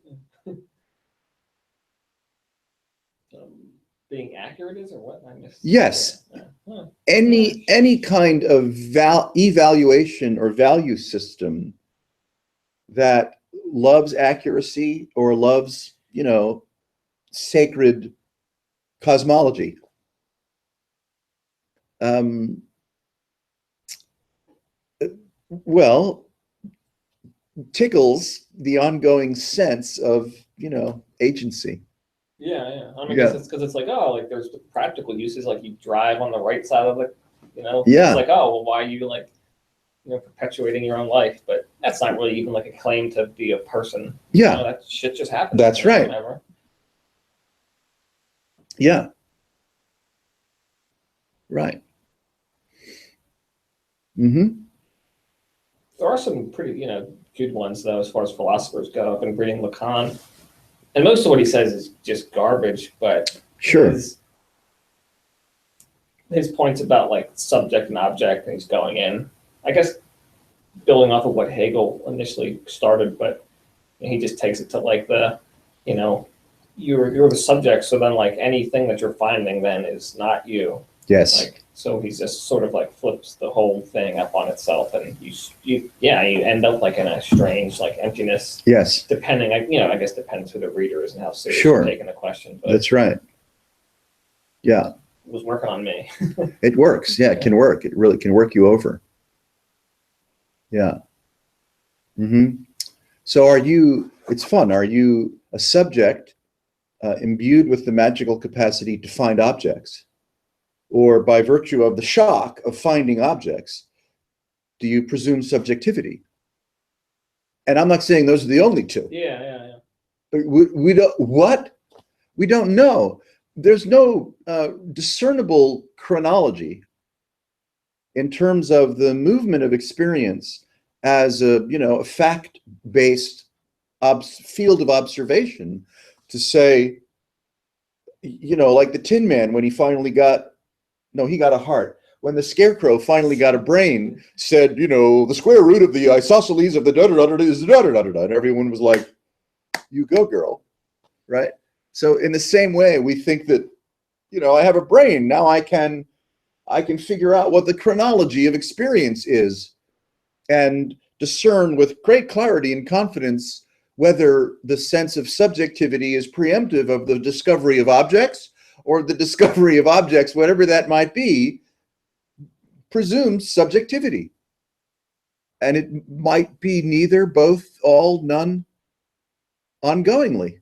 Speaker 6: Being accurate is, or what? I missed.
Speaker 3: Yes.
Speaker 6: Yeah. Huh.
Speaker 3: Any kind of evaluation or value system that loves accuracy or loves, sacred cosmology. Well, tickles the ongoing sense of, agency.
Speaker 6: Yeah. I mean,
Speaker 3: Yeah.
Speaker 6: it's because it's like, oh, like there's the practical uses, like you drive on the right side of the,
Speaker 3: Yeah.
Speaker 6: It's like, oh, well, why are you like, perpetuating your own life? But that's not really even like a claim to be a person.
Speaker 3: Yeah.
Speaker 6: That shit just happens.
Speaker 3: That's right.
Speaker 6: Whatever.
Speaker 3: Yeah. Right. Mm-hmm.
Speaker 6: There are some pretty, good ones though, as far as philosophers go. I've been reading Lacan, and most of what he says is just garbage. But
Speaker 3: Sure.
Speaker 6: his points about like subject and object, and he's going in, I guess, building off of what Hegel initially started, but he just takes it to like the, you're the subject, so then like anything that you're finding then is not you.
Speaker 3: Yes.
Speaker 6: Like, so he's just sort of like flips the whole thing up on itself, and you end up like in a strange like emptiness.
Speaker 3: Yes.
Speaker 6: Depending, I guess depends who the reader is and how serious
Speaker 3: Sure.
Speaker 6: you're taking the question. But
Speaker 3: That's right. Yeah.
Speaker 6: it was working on me.
Speaker 3: It works. Yeah, it can work. It really can work you over. Yeah. Mm-hmm. So it's fun. Are you a subject imbued with the magical capacity to find objects? Or by virtue of the shock of finding objects, do you presume subjectivity? And I'm not saying those are the only two.
Speaker 6: Yeah.
Speaker 3: We don't, what? We don't know. There's no discernible chronology in terms of the movement of experience as a fact-based field of observation to say, like the Tin Man when he finally got a heart. When the Scarecrow finally got a brain, said, the square root of the isosceles of the da-da-da-da is da-da-da-da-da. And everyone was like, you go, girl. Right? So in the same way, we think that, I have a brain. Now I can I can figure out what the chronology of experience is and discern with great clarity and confidence whether the sense of subjectivity is preemptive of the discovery of objects, or the discovery of objects, whatever that might be, presumes subjectivity. And it might be neither, both, all, none, ongoingly.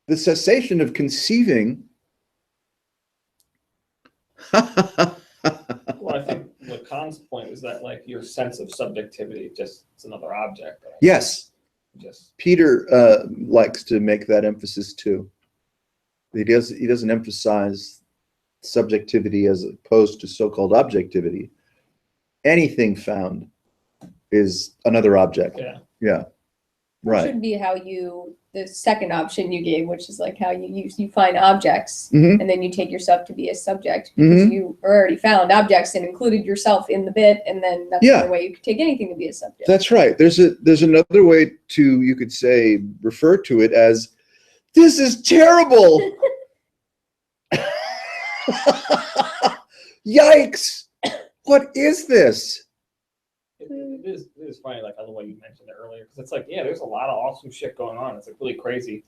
Speaker 3: The cessation of conceiving.
Speaker 6: Well, I think Lacan's point was that like your sense of subjectivity just it's another object. Right?
Speaker 3: Yes,
Speaker 6: Just
Speaker 3: Peter likes to make that emphasis too. He doesn't emphasize subjectivity as opposed to so-called objectivity. Anything found is another object.
Speaker 6: yeah.
Speaker 3: Yeah.
Speaker 5: That
Speaker 3: Right.
Speaker 5: should be how the second option you gave, which is like how you find objects
Speaker 3: Mhm.
Speaker 5: and then you take yourself to be a subject because you already found objects and included yourself in the bit, and then that's
Speaker 3: Yeah.
Speaker 5: the way you could take anything to be a subject.
Speaker 3: That's right. There's another way to, you could say, refer to it as, this is terrible. Yikes. What is this?
Speaker 6: It is funny, like the way you mentioned it earlier, because it's like, yeah, there's a lot of awesome shit going on. It's like really crazy,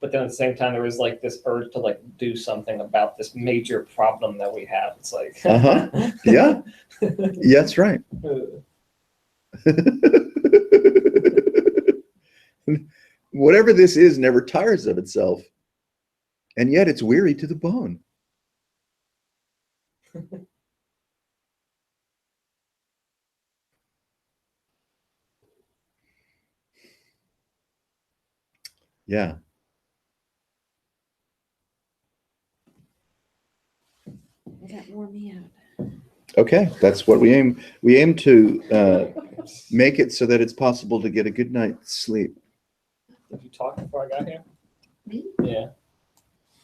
Speaker 6: but then at the same time, there is like this urge to like do something about this major problem that we have. It's like,
Speaker 3: Uh-huh. Yeah. Yeah, that's right. Whatever this is never tires of itself, and yet it's weary to the bone. Yeah.
Speaker 7: That wore me out.
Speaker 3: Okay, that's what we aim. We aim to make it so that it's possible to get a good night's sleep.
Speaker 6: Did you talk before I got here?
Speaker 7: Me?
Speaker 6: Yeah.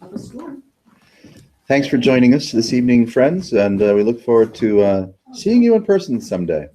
Speaker 7: I was sworn.
Speaker 3: Thanks for joining us this evening, friends, and we look forward to seeing you in person someday.